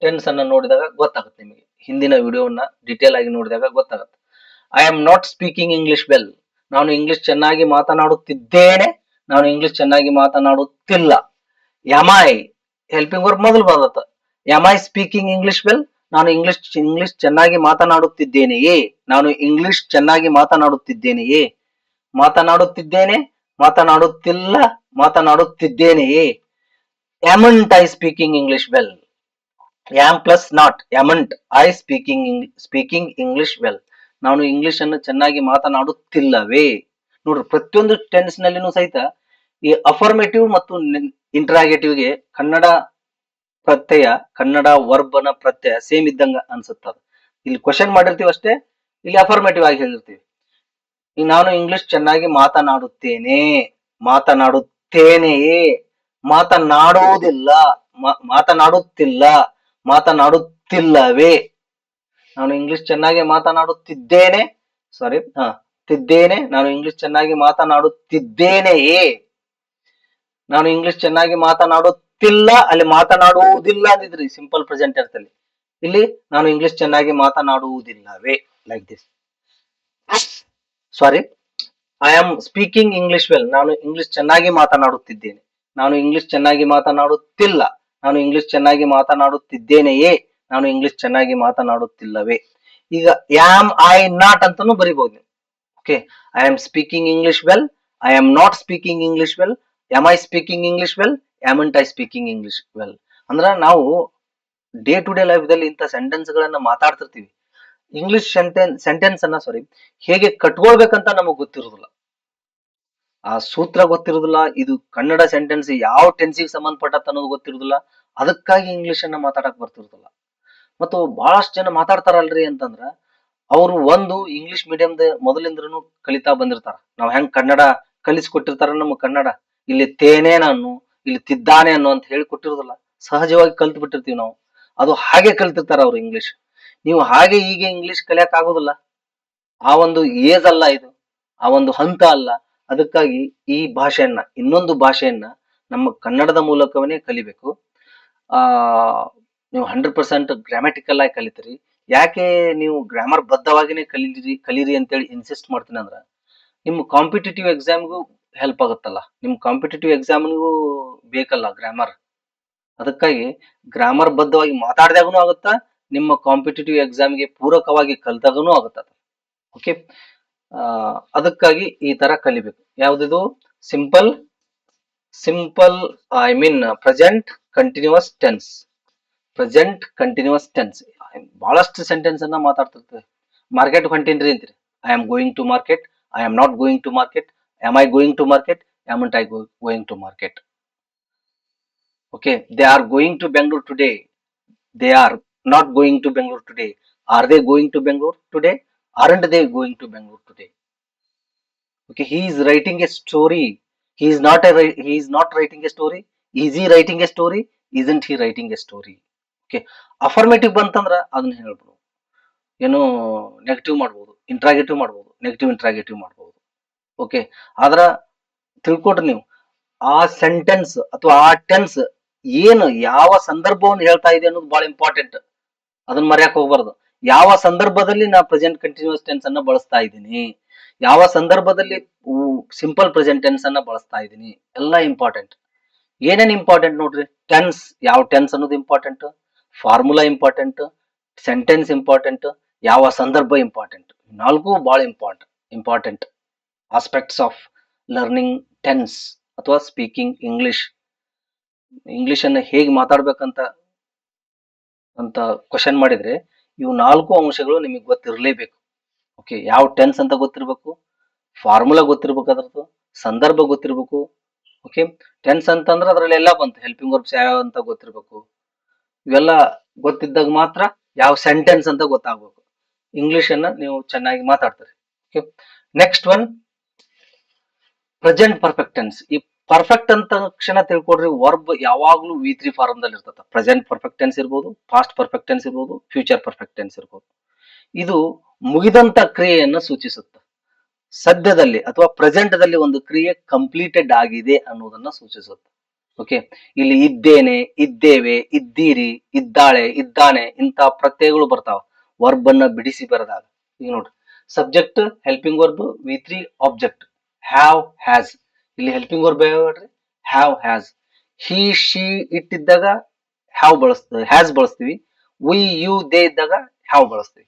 ಟೆನ್ಸ್ ಅನ್ನ ನೋಡಿದಾಗ ಗೊತ್ತಾಗುತ್ತೆ ನಿಮಗೆ. ಹಿಂದಿನ ವಿಡಿಯೋವನ್ನ ಡೀಟೇಲ್ ಆಗಿ ನೋಡಿದಾಗ ಗೊತ್ತಾಗುತ್ತೆ. I am not speaking English well, ನಾನು ಇಂಗ್ಲಿಷ್ ಚೆನ್ನಾಗಿ ಮಾತನಾಡುತ್ತಿದ್ದೇನೆ, ನಾನು ಇಂಗ್ಲಿಷ್ ಚೆನ್ನಾಗಿ ಮಾತನಾಡುತ್ತಿಲ್ಲ. ಎಮ್ ಐ ಹೆಲ್ಪಿಂಗ್ ವರ್ಬ್ ಮೊದಲು ಬರುತ್ತೆ. Am I speaking English well, ನಾನು ಇಂಗ್ಲಿಷ್ ಚೆನ್ನಾಗಿ ಮಾತನಾಡುತ್ತಿದ್ದೇನೆಯೇ, ನಾನು ಇಂಗ್ಲಿಷ್ ಚೆನ್ನಾಗಿ ಮಾತನಾಡುತ್ತಿದ್ದೇನೆಯೇ. ಮಾತನಾಡುತ್ತಿದ್ದೇನೆ, ಮಾತನಾಡುತ್ತಿಲ್ಲ, ಮಾತನಾಡುತ್ತಿದ್ದೇನೆಯೇ. Amn't I speaking English well, am plus not, amn't I speaking English well, ನಾನು ಇಂಗ್ಲಿಷ್ ಅನ್ನು ಚೆನ್ನಾಗಿ ಮಾತನಾಡುತ್ತಿಲ್ಲವೇ. ನೋಡ್ರಿ, ಪ್ರತಿಯೊಂದು ಟೆನ್ಸ್ ನಲ್ಲಿನೂ ಸಹಿತ ಈ ಅಫರ್ಮೇಟಿವ್ ಮತ್ತು ಇಂಟ್ರಾಗೇಟಿವ್ಗೆ ಕನ್ನಡ ಪ್ರತ್ಯಯ, ಕನ್ನಡ ವರ್ಬನ ಪ್ರತ್ಯಯ ಸೇಮ್ ಇದ್ದಂಗ ಅನ್ಸುತ್ತ. ಇಲ್ಲಿ ಕ್ವಶನ್ ಮಾಡಿರ್ತೀವಿ ಅಷ್ಟೇ, ಇಲ್ಲಿ ಅಫರ್ಮೇಟಿವ್ ಆಗಿ ಹೇಳಿರ್ತೀವಿ. ನಾನು ಇಂಗ್ಲಿಷ್ ಚೆನ್ನಾಗಿ ಮಾತನಾಡುತ್ತೇನೆ, ಮಾತನಾಡುತ್ತೇನೆಯೇ, ಮಾತನಾಡುವುದಿಲ್ಲ, ಮಾತನಾಡುತ್ತಿಲ್ಲ, ಮಾತನಾಡುತ್ತಿಲ್ಲವೇ. ನಾನು ಇಂಗ್ಲಿಷ್ ಚೆನ್ನಾಗಿ ಮಾತನಾಡುತ್ತಿದ್ದೇನೆ, ಸಾರಿ ತಿದ್ದೇನೆ, ನಾನು ಇಂಗ್ಲಿಷ್ ಚೆನ್ನಾಗಿ ಮಾತನಾಡುತ್ತಿದ್ದೇನೆಯೇ. ನಾನು ಇಂಗ್ಲಿಷ್ ಚೆನ್ನಾಗಿ ಮಾತನಾಡುತ್ತಿಲ್ಲ, ಅಲ್ಲಿ ಮಾತನಾಡುವುದಿಲ್ಲ ಅಂದಿದ್ರಿ ಸಿಂಪಲ್ ಪ್ರೆಸೆಂಟ್ ಟೆನ್ಸ್. ಇಲ್ಲಿ ನಾನು ಇಂಗ್ಲಿಷ್ ಚೆನ್ನಾಗಿ ಮಾತನಾಡುವುದಿಲ್ಲವೇ, like this. Sorry, I am speaking English well, ನಾನು ಇಂಗ್ಲಿಷ್ ಚೆನ್ನಾಗಿ ಮಾತನಾಡುತ್ತಿದ್ದೇನೆ, ನಾನು ಇಂಗ್ಲಿಷ್ ಚೆನ್ನಾಗಿ ಮಾತನಾಡುತ್ತಿಲ್ಲ, ನಾನು ಇಂಗ್ಲಿಷ್ ಚೆನ್ನಾಗಿ ಮಾತನಾಡುತ್ತಿದ್ದೇನೆಯೇ, ನಾನು ಇಂಗ್ಲಿಷ್ ಚೆನ್ನಾಗಿ ಮಾತನಾಡುತ್ತಿಲ್ಲವೇ. ಈಗ ಆಮ್ ಐ ನಾಟ್ ಅಂತಾನು ಬರಿಬಹುದು. Okay, I am speaking English well, I am not speaking English well, am I speaking English well, amn't I speaking English well. ಅಂದ್ರ ನಾವು ಡೇ ಟು ಡೇ ಲೈಫ್ ದಲ್ಲಿ ಇಂಥ ಸೆಂಟೆನ್ಸ್ ಗಳನ್ನ ಮಾತಾಡ್ತಿರ್ತೀವಿ. English sentence ಅನ್ನ ಹೇಗೆ ಕಟ್ಕೊಳ್ಬೇಕಂತ ನಮಗ್ ಗೊತ್ತಿರುದಿಲ್ಲ, ಆ ಸೂತ್ರ ಗೊತ್ತಿರುದಿಲ್ಲ, ಇದು ಕನ್ನಡ ಸೆಂಟೆನ್ಸ್ ಯಾವ ಟೆನ್ಸಿಗೆ ಸಂಬಂಧಪಟ್ಟತ್ ಅನ್ನೋದು ಗೊತ್ತಿರುದಿಲ್ಲ. ಅದಕ್ಕಾಗಿ ಇಂಗ್ಲಿಷ್ ಅನ್ನ ಮಾತಾಡಕ್ ಬರ್ತಿರುದಿಲ್ಲ. ಮತ್ತು ಬಹಳಷ್ಟು ಜನ ಮಾತಾಡ್ತಾರಲ್ರಿ ಅಂತಂದ್ರ, ಅವರು ಒಂದು ಇಂಗ್ಲಿಷ್ ಮೀಡಿಯಂದ ಮೊದಲಿಂದ್ರೂ ಕಲಿತಾ ಬಂದಿರ್ತಾರ. ನಾವ್ ಹೆಂಗ್ ಕನ್ನಡ ಕಲಿಸ್ಕೊಟ್ಟಿರ್ತಾರ ನಮ್ ಕನ್ನಡ, ಇಲ್ಲಿ ತೇನೆ ನಾನು, ಇಲ್ಲಿ ತಿದ್ದಾನೆ ಅನ್ನೋ ಅಂತ ಹೇಳಿ ಕೊಟ್ಟಿರುದಿಲ್ಲ, ಸಹಜವಾಗಿ ಕಲ್ತು ಬಿಟ್ಟಿರ್ತೀವಿ ನಾವು. ಅದು ಹಾಗೆ ಕಲ್ತಿರ್ತಾರ ಅವ್ರು ಇಂಗ್ಲಿಷ್. ನೀವು ಹಾಗೆ ಹೀಗೆ ಇಂಗ್ಲಿಷ್ ಕಲಿಯಕ್ ಆಗುದಿಲ್ಲ. ಆ ಒಂದು ಏಜ್ ಅಲ್ಲ ಇದು, ಆ ಒಂದು ಹಂತ ಅಲ್ಲ. ಅದಕ್ಕಾಗಿ ಈ ಭಾಷೆಯನ್ನ, ಇನ್ನೊಂದು ಭಾಷೆಯನ್ನ ನಮ್ಮ ಕನ್ನಡದ ಮೂಲಕವೇ ಕಲಿಬೇಕು. ಆ ನೀವು 100% ಗ್ರಾಮ್ಯಾಟಿಕಲ್ ಆಗಿ ಕಲಿತೀರಿ. ಯಾಕೆ ನೀವು ಗ್ರಾಮರ್ ಬದ್ಧವಾಗಿನೇ ಕಲೀರಿ ಅಂತೇಳಿ ಇನ್ಸಿಸ್ಟ್ ಮಾಡ್ತೀನಿ ಅಂದ್ರ, ನಿಮ್ ಕಾಂಪಿಟೇಟಿವ್ ಎಕ್ಸಾಮ್ಗೂ ಹೆಲ್ಪ್ ಆಗುತ್ತಲ್ಲ, ನಿಮ್ ಕಾಂಪಿಟೇಟಿವ್ ಎಕ್ಸಾಮ್ಗೂ ಬೇಕಲ್ಲ ಗ್ರಾಮರ್. ಅದಕ್ಕಾಗಿ ಗ್ರಾಮರ್ ಬದ್ಧವಾಗಿ ಮಾತಾಡ್ದಾಗನು ಆಗುತ್ತಾ, ನಿಮ್ಮ ಕಾಂಪಿಟೇಟಿವ್ ಎಕ್ಸಾಮ್ಗೆ ಪೂರಕವಾಗಿ ಕಲ್ತಾಗನು ಆಗುತ್ತ. ಓಕೆ, ಅದಕ್ಕಾಗಿ ಈ ತರ ಕಲಿಬೇಕು. ಯಾವ್ದಿದು? Simple I mean present continuous tense. Present continuous tense ಬಹಳಷ್ಟು ಸೆಂಟೆನ್ಸ್ ಅನ್ನ ಮಾತಾಡ್ತಿರ್ತೇವೆ. ಮಾರ್ಕೆಟ್ ಹೊಂಟೀನ್ರಿ ಅಂತೀರಿ, I am going to market, I am not going to market, am I going to market, amn't I going to market. Okay, they are going to Bengaluru today, they are not going to Bangalore today. Are they going to Bangalore today? Aren't they going to Bangalore today? Okay, he is writing a story. He is not writing a story. Is he writing a story? Isn't he writing a story? Okay, affirmative ಬಂತಂದ್ರ ಅದನ್ನ ಹೇಳ್ಬೋದು. ಏನು negative ಮಾಡ್ಬೋದು, interrogative ಮಾಡ್ಬೋದು, negative interrogative ಮಾಡ್ಬೋದು. Okay, ಆದ್ರ ತಿಳ್ಕೊಡ್ರಿ ನೀವು, ಆ ಸೆಂಟೆನ್ಸ್ ಅಥವಾ ಆ ಟೆನ್ಸ್ ಏನು ಯಾವ ಸಂದರ್ಭವನ್ನು ಹೇಳ್ತಾ ಇದೆ ಅನ್ನೋದು ಬಹಳ ಇಂಪಾರ್ಟೆಂಟ್. ಅದನ್ನ ಮರೆಯಕ್ ಹೋಗ್ಬಾರ್ದು. ಯಾವ ಸಂದರ್ಭದಲ್ಲಿ ನಾ ಪ್ರೆಸೆಂಟ್ ಕಂಟಿನ್ಯೂಸ್ ಟೆನ್ಸ್ ಅನ್ನ ಬಳಸ್ತಾ ಇದ್ದೀನಿ, ಯಾವ ಸಂದರ್ಭದಲ್ಲಿ ಸಿಂಪಲ್ ಪ್ರೆಸೆಂಟ್ ಟೆನ್ಸ್ ಅನ್ನ ಬಳಸ್ತಾ ಇದ್ದೀನಿ, ಎಲ್ಲ ಇಂಪಾರ್ಟೆಂಟ್. ಏನೇನ್ ಇಂಪಾರ್ಟೆಂಟ್ ನೋಡ್ರಿ, ಟೆನ್ಸ್, ಯಾವ ಟೆನ್ಸ್ ಅನ್ನೋದು important, formula important, sentence important, ಯಾವ ಸಂದರ್ಭ ಇಂಪಾರ್ಟೆಂಟ್. ನಾಲ್ಕು ಬಹಳ important aspects of learning tense ಅಥವಾ ಸ್ಪೀಕಿಂಗ್ ಇಂಗ್ಲಿಷ್. ಇಂಗ್ಲಿಷ್ ಅನ್ನ ಹೇಗೆ ಮಾತಾಡ್ಬೇಕಂತ ಕ್ವಶನ್ ಮಾಡಿದ್ರೆ ಇವು 4 ಅಂಶಗಳು ನಿಮಗೆ ಗೊತ್ತಿರಲೇಬೇಕು. ಓಕೆ, ಯಾವ ಟೆನ್ಸ್ ಅಂತ ಗೊತ್ತಿರಬೇಕು, ಫಾರ್ಮುಲಾ ಗೊತ್ತಿರ್ಬೇಕು, ಅದರದ್ದು ಸಂದರ್ಭ ಗೊತ್ತಿರ್ಬೇಕು. ಓಕೆ, ಟೆನ್ಸ್ ಅಂತಂದ್ರೆ ಅದ್ರಲ್ಲಿ ಎಲ್ಲ ಬಂತು, ಹೆಲ್ಪಿಂಗ್ ವರ್ಬ್ಸ್ ಯಾವ ಅಂತ ಗೊತ್ತಿರ್ಬೇಕು. ಇವೆಲ್ಲ ಗೊತ್ತಿದ್ದಾಗ ಮಾತ್ರ ಯಾವ ಸೆಂಟೆನ್ಸ್ ಅಂತ ಗೊತ್ತಾಗ್ಬೇಕು. ಇಂಗ್ಲಿಷ್ ಅನ್ನ ನೀವು ಚೆನ್ನಾಗಿ ಮಾತಾಡ್ತಾರೆ. Okay, next one present perfect tense. ಈ ಪರ್ಫೆಕ್ಟ್ ಅಂತ ಕ್ಷಣ ತಿಳ್ಕೊಡ್ರಿ, ವರ್ಬ್ ಯಾವಾಗ್ಲೂ V3 ಫಾರ್ಮ್ ದಲ್ಲಿ ಇರ್ತದೆ. ಪ್ರೆಸೆಂಟ್ ಪರ್ಫೆಕ್ಟ್ ಟೆನ್ಸ್ ಇರ್ಬೋದು, ಪಾಸ್ಟ್ ಪರ್ಫೆಕ್ಟ್ ಟೆನ್ಸ್ ಇರ್ಬೋದು, ಫ್ಯೂಚರ್ ಪರ್ಫೆಕ್ಟ್ ಟೆನ್ಸ್ ಇರ್ಬೋದು. ಇದು ಮುಗಿದಂತ ಕ್ರಿಯೆಯನ್ನು ಸೂಚಿಸುತ್ತೆ. ಸದ್ಯದಲ್ಲಿ ಅಥವಾ ಪ್ರೆಸೆಂಟ್ ದಲ್ಲಿ ಒಂದು ಕ್ರಿಯೆ ಕಂಪ್ಲೀಟೆಡ್ ಆಗಿದೆ ಅನ್ನೋದನ್ನ ಸೂಚಿಸುತ್ತೆ. ಓಕೆ, ಇಲ್ಲಿ ಇದ್ದೇನೆ, ಇದ್ದೇವೆ, ಇದ್ದೀರಿ, ಇದ್ದಾಳೆ, ಇದ್ದಾನೆ ಇಂತ ಪ್ರತ್ಯಯಗಳು ಬರ್ತಾವ ವರ್ಬ್ ಅನ್ನ ಬಿಡಿಸಿ ಬರೆದಾಗ. ಈಗ ನೋಡ್ರಿ, subject helping verb V3, object have, has. ಇಲ್ಲಿ ಹೆಲ್ಪಿಂಗ್ ವರ್ಬ್ ಹೇಳ್ರಿ, have, has. He, she, it ಇದ್ದಾಗ ಹ್ಯಾವ್ ಬಳಸ್ತೀವಿ, ಹ್ಯಾಸ್ ಬಳಸ್ತೀವಿ. ವಿ, ಯು, ದೇ ಇದ್ದಾಗ ಹ್ಯಾವ್ ಬಳಸ್ತೀವಿ.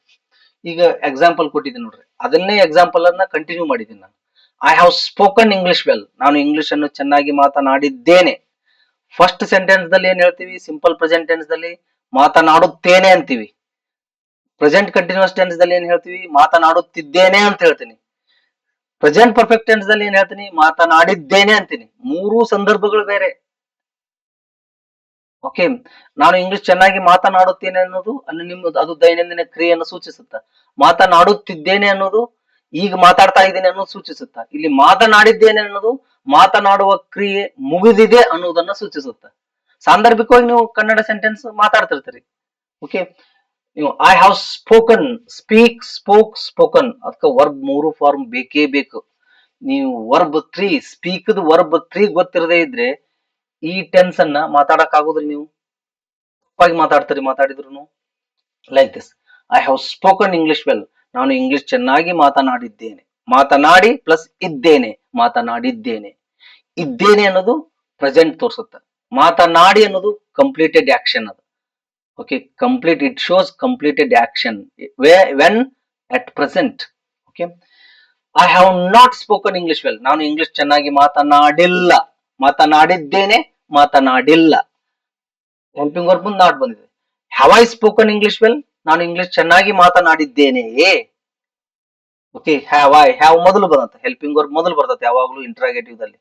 ಈಗ ಎಕ್ಸಾಂಪಲ್ ಕೊಟ್ಟಿದ್ದೀನಿ ನೋಡ್ರಿ, ಅದನ್ನೇ ಎಕ್ಸಾಂಪಲ್ ಅನ್ನ ಕಂಟಿನ್ಯೂ ಮಾಡಿದ್ದೀನಿ ನಾನು. I have spoken English well. ನಾನು ಇಂಗ್ಲಿಷ್ ಅನ್ನು ಚೆನ್ನಾಗಿ ಮಾತನಾಡಿದ್ದೇನೆ. ಫಸ್ಟ್ ಸೆಂಟೆನ್ಸ್ ದಲ್ಲಿ ಏನ್ ಹೇಳ್ತೀವಿ, ಸಿಂಪಲ್ ಪ್ರೆಸೆಂಟ್ ಟೆನ್ಸ್ ದಲ್ಲಿ ಮಾತನಾಡುತ್ತೇನೆ ಅಂತೀವಿ. ಪ್ರೆಸೆಂಟ್ ಕಂಟಿನ್ಯೂಸ್ ಟೆನ್ಸ್ ದಲ್ಲಿ ಏನ್ ಹೇಳ್ತೀವಿ, ಮಾತನಾಡುತ್ತಿದ್ದೇನೆ ಅಂತ ಹೇಳ್ತೀನಿ. ಪ್ರೆಸೆಂಟ್ ಪರ್ಫೆಕ್ಟ್ ಟೆನ್ಸ್ ದಲ್ಲಿ ಏನ್ ಹೇಳ್ತೀನಿ, ಮಾತನಾಡಿದ್ದೇನೆ ಅಂತೀನಿ. ಮೂರು ಸಂದರ್ಭಗಳು ಬೇರೆ. ಓಕೆ, ನಾನು ಇಂಗ್ಲಿಷ್ ಚೆನ್ನಾಗಿ ಮಾತನಾಡುತ್ತೇನೆ ಅನ್ನೋದು ಅಲ್ಲಿ ನಿಮ್ಮದು ಅದು ದೈನಂದಿನ ಕ್ರಿಯೆಯನ್ನು ಸೂಚಿಸುತ್ತಾ. ಮಾತನಾಡುತ್ತಿದ್ದೇನೆ ಅನ್ನೋದು ಈಗ ಮಾತಾಡ್ತಾ ಇದ್ದೇನೆ ಅನ್ನೋದು ಸೂಚಿಸುತ್ತಾ. ಇಲ್ಲಿ ಮಾತನಾಡಿದ್ದೇನೆ ಅನ್ನೋದು ಮಾತನಾಡುವ ಕ್ರಿಯೆ ಮುಗಿದಿದೆ ಅನ್ನೋದನ್ನ ಸೂಚಿಸುತ್ತೆ. ಸಾಂದರ್ಭಿಕವಾಗಿ ನೀವು ಕನ್ನಡ ಸೆಂಟೆನ್ಸ್ ಮಾತಾಡ್ತಿರ್ತೀರಿ. ಓಕೆ, ನೀವು I have spoken, speak, spoke, spoken, ಅದಕ್ಕೆ ವರ್ಬ್ 3 ಫಾರ್ಮ್ ಬೇಕೇ ಬೇಕು. ನೀವು ವರ್ಬ್ 3 ಸ್ಪೀಕ್ ವರ್ಬ್ 3 ಗೊತ್ತಿರದೇ ಇದ್ರೆ ಈ ಟೆನ್ಸ್ ಅನ್ನ ಮಾತಾಡಕ್ ಆಗೋದ್ರಿ. ನೀವು ತಪ್ಪಾಗಿ ಮಾತಾಡಿದ್ರು. Like this, I have spoken English well. ನಾನು ಇಂಗ್ಲಿಷ್ ಚೆನ್ನಾಗಿ ಮಾತನಾಡಿದ್ದೇನೆ. ಮಾತನಾಡಿ ಪ್ಲಸ್ ಇದ್ದೇನೆ, ಮಾತನಾಡಿದ್ದೇನೆ. ಇದ್ದೇನೆ ಅನ್ನೋದು ಪ್ರೆಸೆಂಟ್ ತೋರಿಸುತ್ತೆ. ಮಾತನಾಡಿ ಅನ್ನೋದು ಕಂಪ್ಲೀಟೆಡ್ ಆಕ್ಷನ್ ಅದು. Okay, complete, it shows completed action when at present. Okay, I have not spoken English well. ನಾನು ಇಂಗ್ಲಿಷ್ ಚೆನ್ನಾಗಿ ಮಾತನಾಡಿಲ್ಲ. ಮಾತನಾಡಿದ್ದೇನೆ, ಮಾತನಾಡಿಲ್ಲ. ಹೆಲ್ಪಿಂಗ್ ವರ್ಬ್ ನಾಟ್ ಬಂದಿದೆ. Have I spoken English well. ನಾನು ಇಂಗ್ಲಿಷ್ ಚೆನ್ನಾಗಿ ಮಾತನಾಡಿದ್ದೇನೆಯೇ. ಓಕೆ, ಹ್ಯಾವ್ ಐ, ಹ್ಯಾವ್ ಮೊದಲು ಬರುತ್ತೆ, helping verb ಮೊದಲು ಬರ್ತದೆ ಯಾವಾಗಲೂ ಇಂಟ್ರಾಗೇಟಿವ್ ದಲ್ಲಿ.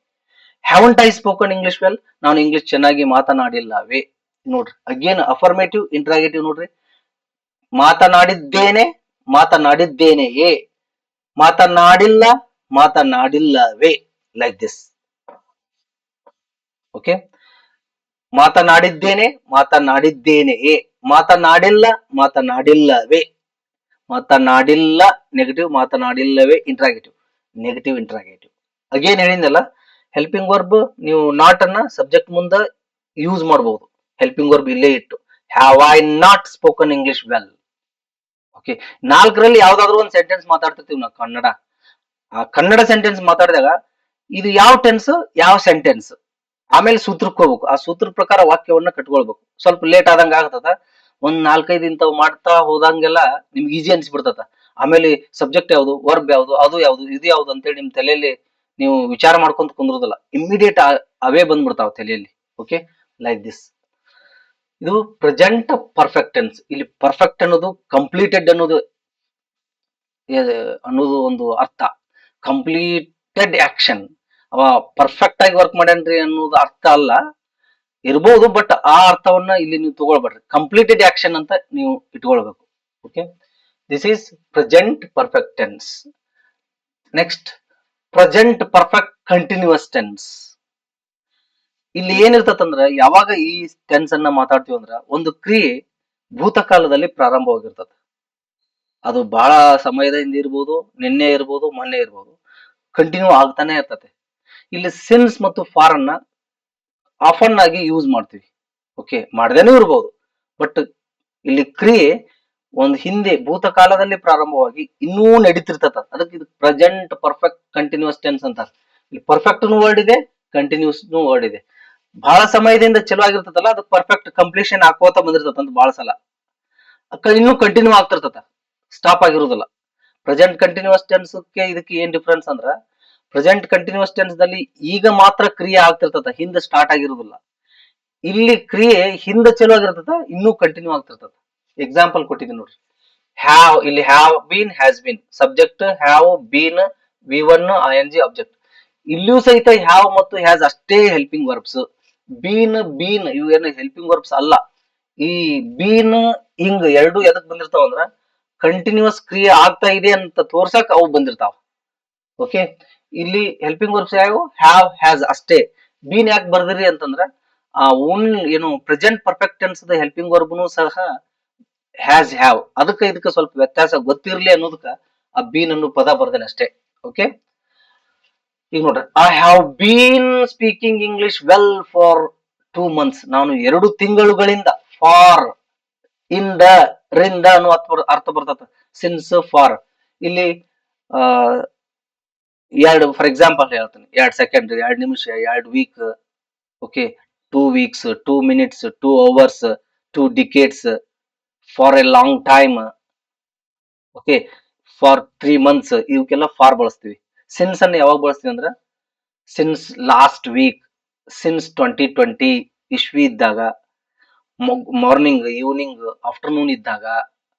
Haven't I spoken English well. ನಾನು ಇಂಗ್ಲಿಷ್ ಚೆನ್ನಾಗಿ ಮಾತನಾಡಿಲ್ಲವೇ. ನೋಡ್ರಿ, ಅಗೇನ್ ಅಫರ್ಮೇಟಿವ್ ಇಂಟ್ರಾಗೇಟಿವ್ ನೋಡ್ರಿ. ಮಾತನಾಡಿದ್ದೇನೆ, ಮಾತನಾಡಿದ್ದೇನೆಯೇ. ಮಾತನಾಡಿಲ್ಲ, ಮಾತನಾಡಿಲ್ಲವೇ. Like this. ಓಕೆ, ಮಾತನಾಡಿದ್ದೇನೆ, ಮಾತನಾಡಿದ್ದೇನೆಯೇ. ಮಾತನಾಡಿಲ್ಲ, ಮಾತನಾಡಿಲ್ಲವೇ. ಮಾತನಾಡಿಲ್ಲ ನೆಗೆಟಿವ್, ಮಾತನಾಡಿಲ್ಲವೇ ಇಂಟ್ರಾಗೇಟಿವ್, ನೆಗೆಟಿವ್ ಇಂಟ್ರಾಗೇಟಿವ್. ಅಗೇನ್ ಹೇಳಿದ್ನಲ್ಲ, ಹೆಲ್ಪಿಂಗ್ ವರ್ಬ್ ನೀವು ನಾಟ್ ಅನ್ನ ಸಬ್ಜೆಕ್ಟ್ ಮುಂದ ಯೂಸ್ ಮಾಡಬಹುದು. ಹೆಲ್ಪಿಂಗ್ ವರ್ಬ್ ಇಲ್ಲೇ ಇಟ್ಟು have I not spoken English well. Okay, 4ರಲ್ಲಿ ಯಾವ್ದಾದ್ರು ಒಂದು ಸೆಂಟೆನ್ಸ್ ಮಾತಾಡ್ತಿರ್ತೀವಿ ನಾವು ಕನ್ನಡ. ಆ ಕನ್ನಡ ಸೆಂಟೆನ್ಸ್ ಮಾತಾಡಿದಾಗ ಇದು ಯಾವ ಟೆನ್ಸ್, ಯಾವ ಸೆಂಟೆನ್ಸ್, ಆಮೇಲೆ ಸೂತ್ರಕ್ಕೆ ಹೋಗ್ಬೇಕು. ಆ ಸೂತ್ರ ಪ್ರಕಾರ ವಾಕ್ಯವನ್ನ ಕಟ್ಕೊಳ್ಬೇಕು. ಸ್ವಲ್ಪ ಲೇಟ್ ಆದಂಗ ಆಗ್ತದ. ಒಂದ್ 4-5 ಇಂಥವು ಮಾಡ್ತಾ ಹೋದಂಗೆಲ್ಲ ನಿಮ್ಗೆ ಈಸಿ ಅನ್ಸ್ಬಿಡ್ತದ. ಆಮೇಲೆ ಸಬ್ಜೆಕ್ಟ್ ಯಾವುದು, ವರ್ಬ್ ಯಾವುದು, ಅದು ಯಾವುದು, ಇದು ಯಾವುದು ಅಂತೇಳಿ ನಿಮ್ ತಲೆಯಲ್ಲಿ ನೀವು ವಿಚಾರ ಮಾಡ್ಕೊಂತ ಕುಂದ್ರೋದಿಲ್ಲ. ಇಮ್ಮಿಡಿಯೇಟ್ ಅವೇ ಬಂದ್ಬಿಡ್ತಾವ ತಲೆಯಲ್ಲಿ. Okay, like this. ಇದು ಪ್ರೆಸೆಂಟ್ ಪರ್ಫೆಕ್ಟ್ ಟೆನ್ಸ್. ಇಲ್ಲಿ ಪರ್ಫೆಕ್ಟ್ ಅನ್ನೋದು ಕಂಪ್ಲೀಟೆಡ್ ಅನ್ನೋದು ಒಂದು ಅರ್ಥ. ಕಂಪ್ಲೀಟೆಡ್ ಆಕ್ಷನ್, ಅವ ಪರ್ಫೆಕ್ಟ್ ಆಗಿ ವರ್ಕ್ ಮಾಡ್ಯಾನ್ರಿ ಅನ್ನೋದು ಅರ್ಥ ಅಲ್ಲ. ಇರ್ಬೋದು, ಬಟ್ ಆ ಅರ್ಥವನ್ನ ಇಲ್ಲಿ ನೀವು ತಗೊಳ್ಬೇಡ್ರಿ. ಕಂಪ್ಲೀಟೆಡ್ ಆಕ್ಷನ್ ಅಂತ ನೀವು ಇಟ್ಕೊಳ್ಬೇಕು. Okay, this is present perfect tense. Next, present perfect continuous tense. ಇಲ್ಲಿ ಏನಿರ್ತದಂದ್ರ, ಯಾವಾಗ ಈ ಟೆನ್ಸ್ ಅನ್ನ ಮಾತಾಡ್ತೀವಿ ಅಂದ್ರ ಒಂದು ಕ್ರಿಯೆ ಭೂತಕಾಲದಲ್ಲಿ ಪ್ರಾರಂಭವಾಗಿರ್ತದೆ. ಅದು ಬಹಳ ಸಮಯದ ಹಿಂದೆ ಇರ್ಬೋದು, ನಿನ್ನೆ ಇರ್ಬೋದು, ಮೊನ್ನೆ ಇರ್ಬೋದು, ಕಂಟಿನ್ಯೂ ಆಗ್ತಾನೆ ಇರ್ತದೆ. ಇಲ್ಲಿ ಸಿನ್ಸ್ ಮತ್ತು ಫಾರ್ ಅನ್ನ ಆಫನ್ ಆಗಿ ಯೂಸ್ ಮಾಡ್ತೀವಿ. ಓಕೆ, ಮಾಡದೇನೂ ಇರ್ಬೋದು. ಬಟ್ ಇಲ್ಲಿ ಕ್ರಿಯೆ ಒಂದು ಹಿಂದೆ ಭೂತಕಾಲದಲ್ಲಿ ಪ್ರಾರಂಭವಾಗಿ ಇನ್ನೂ ನಡೀತಿರ್ತದ, ಅದಕ್ಕೆ ಇದು ಪ್ರೆಸೆಂಟ್ ಪರ್ಫೆಕ್ಟ್ ಕಂಟಿನ್ಯೂಸ್ ಟೆನ್ಸ್ ಅಂತ. ಇಲ್ಲಿ ಪರ್ಫೆಕ್ಟ್ ವರ್ಡ್ ಇದೆ, ಕಂಟಿನ್ಯೂಸ್ ವರ್ಡ್ ಇದೆ. ಬಹಳ ಸಮಯದಿಂದ ಚಲೋ ಆಗಿರ್ತದಲ್ಲ, ಅದು ಪರ್ಫೆಕ್ಟ್ ಕಂಪ್ಲೀಷನ್ ಹಾಕೋತ ಬಂದಿರ್ತದ ಅಂತ ಬಹಳ ಸಲ. ಇನ್ನೂ ಕಂಟಿನ್ಯೂ ಆಗ್ತಿರ್ತದ, ಸ್ಟಾಪ್ ಆಗಿರುದಿಲ್ಲ. ಪ್ರೆಸೆಂಟ್ ಕಂಟಿನ್ಯೂಸ್ ಟೆನ್ಸ್ ಇದಕ್ಕೆ ಏನ್ ಡಿಫ್ರೆನ್ಸ್ ಅಂದ್ರ, ಪ್ರೆಸೆಂಟ್ ಕಂಟಿನ್ಯೂಸ್ ಟೆನ್ಸ್ ದಲ್ಲಿ ಈಗ ಮಾತ್ರ ಕ್ರಿಯೆ ಆಗ್ತಿರ್ತದ, ಹಿಂದೆ ಸ್ಟಾರ್ಟ್ ಆಗಿರುದಿಲ್ಲ. ಇಲ್ಲಿ ಕ್ರಿಯೆ ಹಿಂದೆ ಚಲೋ ಆಗಿರ್ತದ, ಇನ್ನೂ ಕಂಟಿನ್ಯೂ ಆಗ್ತಿರ್ತದ. ಎಕ್ಸಾಂಪಲ್ ಕೊಟ್ಟಿದ್ದೀನಿ ನೋಡ್ರಿ. ಹ್ಯಾವ್, ಇಲ್ಲಿ have been, has been subject, have been V1 ING object. ಇಲ್ಲಿಯೂ ಸಹಿತ ಹ್ಯಾವ್ ಮತ್ತು ಹ್ಯಾಸ್ ಅಷ್ಟೇ ಹೆಲ್ಪಿಂಗ್ ವರ್ಬ್ಸ್. ಬೀನ್ ಇವು ಏನು ಹೆಲ್ಪಿಂಗ್ ವರ್ಬ್ಸ್ ಅಲ್ಲ. ಈ ಬೀನ್ ಹಿಂಗ್ ಎರಡು ಎದಕ್ ಬಂದಿರ್ತಾವ ಅಂದ್ರ, ಕಂಟಿನ್ಯೂಸ್ ಕ್ರಿಯೆ ಆಗ್ತಾ ಇದೆ ಅಂತ ತೋರ್ಸಕ್ ಅವು ಬಂದಿರ್ತಾವ. ಓಕೆ, ಇಲ್ಲಿ ಹೆಲ್ಪಿಂಗ್ ವರ್ಬ್ಸ್ ಯಾವ, ಹ್ಯಾವ್ ಹ್ಯಾಸ್ ಅಷ್ಟೇ. ಬೀನ್ ಯಾಕೆ ಬರ್ದಿರಿ ಅಂತಂದ್ರ, ಆ ಓನ್ ಏನು ಪ್ರೆಸೆಂಟ್ ಪರ್ಫೆಕ್ಟ್ ಟೆನ್ಸ್ ಹೆಲ್ಪಿಂಗ್ ವರ್ಬ್ನು ಸಹ ಹ್ಯಾಸ್ ಹ್ಯಾವ್, ಅದಕ್ಕೆ ಇದಕ್ಕೆ ಸ್ವಲ್ಪ ವ್ಯತ್ಯಾಸ ಗೊತ್ತಿರ್ಲಿ ಅನ್ನೋದಕ್ಕ ಆ ಬೀನ್ ಅನ್ನು ಪದ ಬರ್ದೇನೆ ಅಷ್ಟೇ. ಓಕೆ, ಈಗ ನೋಡ್ರಿ, I have been speaking English well for 2 months. ನಾನು 2 ತಿಂಗಳುಗಳಿಂದ, ಫಾರ್ ಇಂದ ರಿಂದ ಅನ್ನೋ ಅರ್ಥ ಬರ್ತದ. ಸಿನ್ಸ್, ಫಾರ್, ಇಲ್ಲಿ ಎರಡು ಫಾರ್ ಎಕ್ಸಾಂಪಲ್ ಹೇಳ್ತೀನಿ, 2 ಸೆಕೆಂಡ್, 2 ನಿಮಿಷ, 2 week, okay, 2 weeks, 2 minutes, 2 hours, 2 decades, for a long time, okay, for 3 months, ಇವಕ್ಕೆಲ್ಲ ಫಾರ್ ಬಳಸ್ತೀವಿ. ಸಿನ್ಸ್ ಅನ್ನು ಯಾವಾಗ ಬಳಸ್ತೀವಿ ಅಂದ್ರ, ಸಿನ್ಸ್ ಲಾಸ್ಟ್ ವೀಕ್, ಸಿನ್ಸ್ 2020 ಇಸ್ವಿ ಇದ್ದಾಗ, ಮಾರ್ನಿಂಗ್, ಈವ್ನಿಂಗ್, ಆಫ್ಟರ್ನೂನ್ ಇದ್ದಾಗ,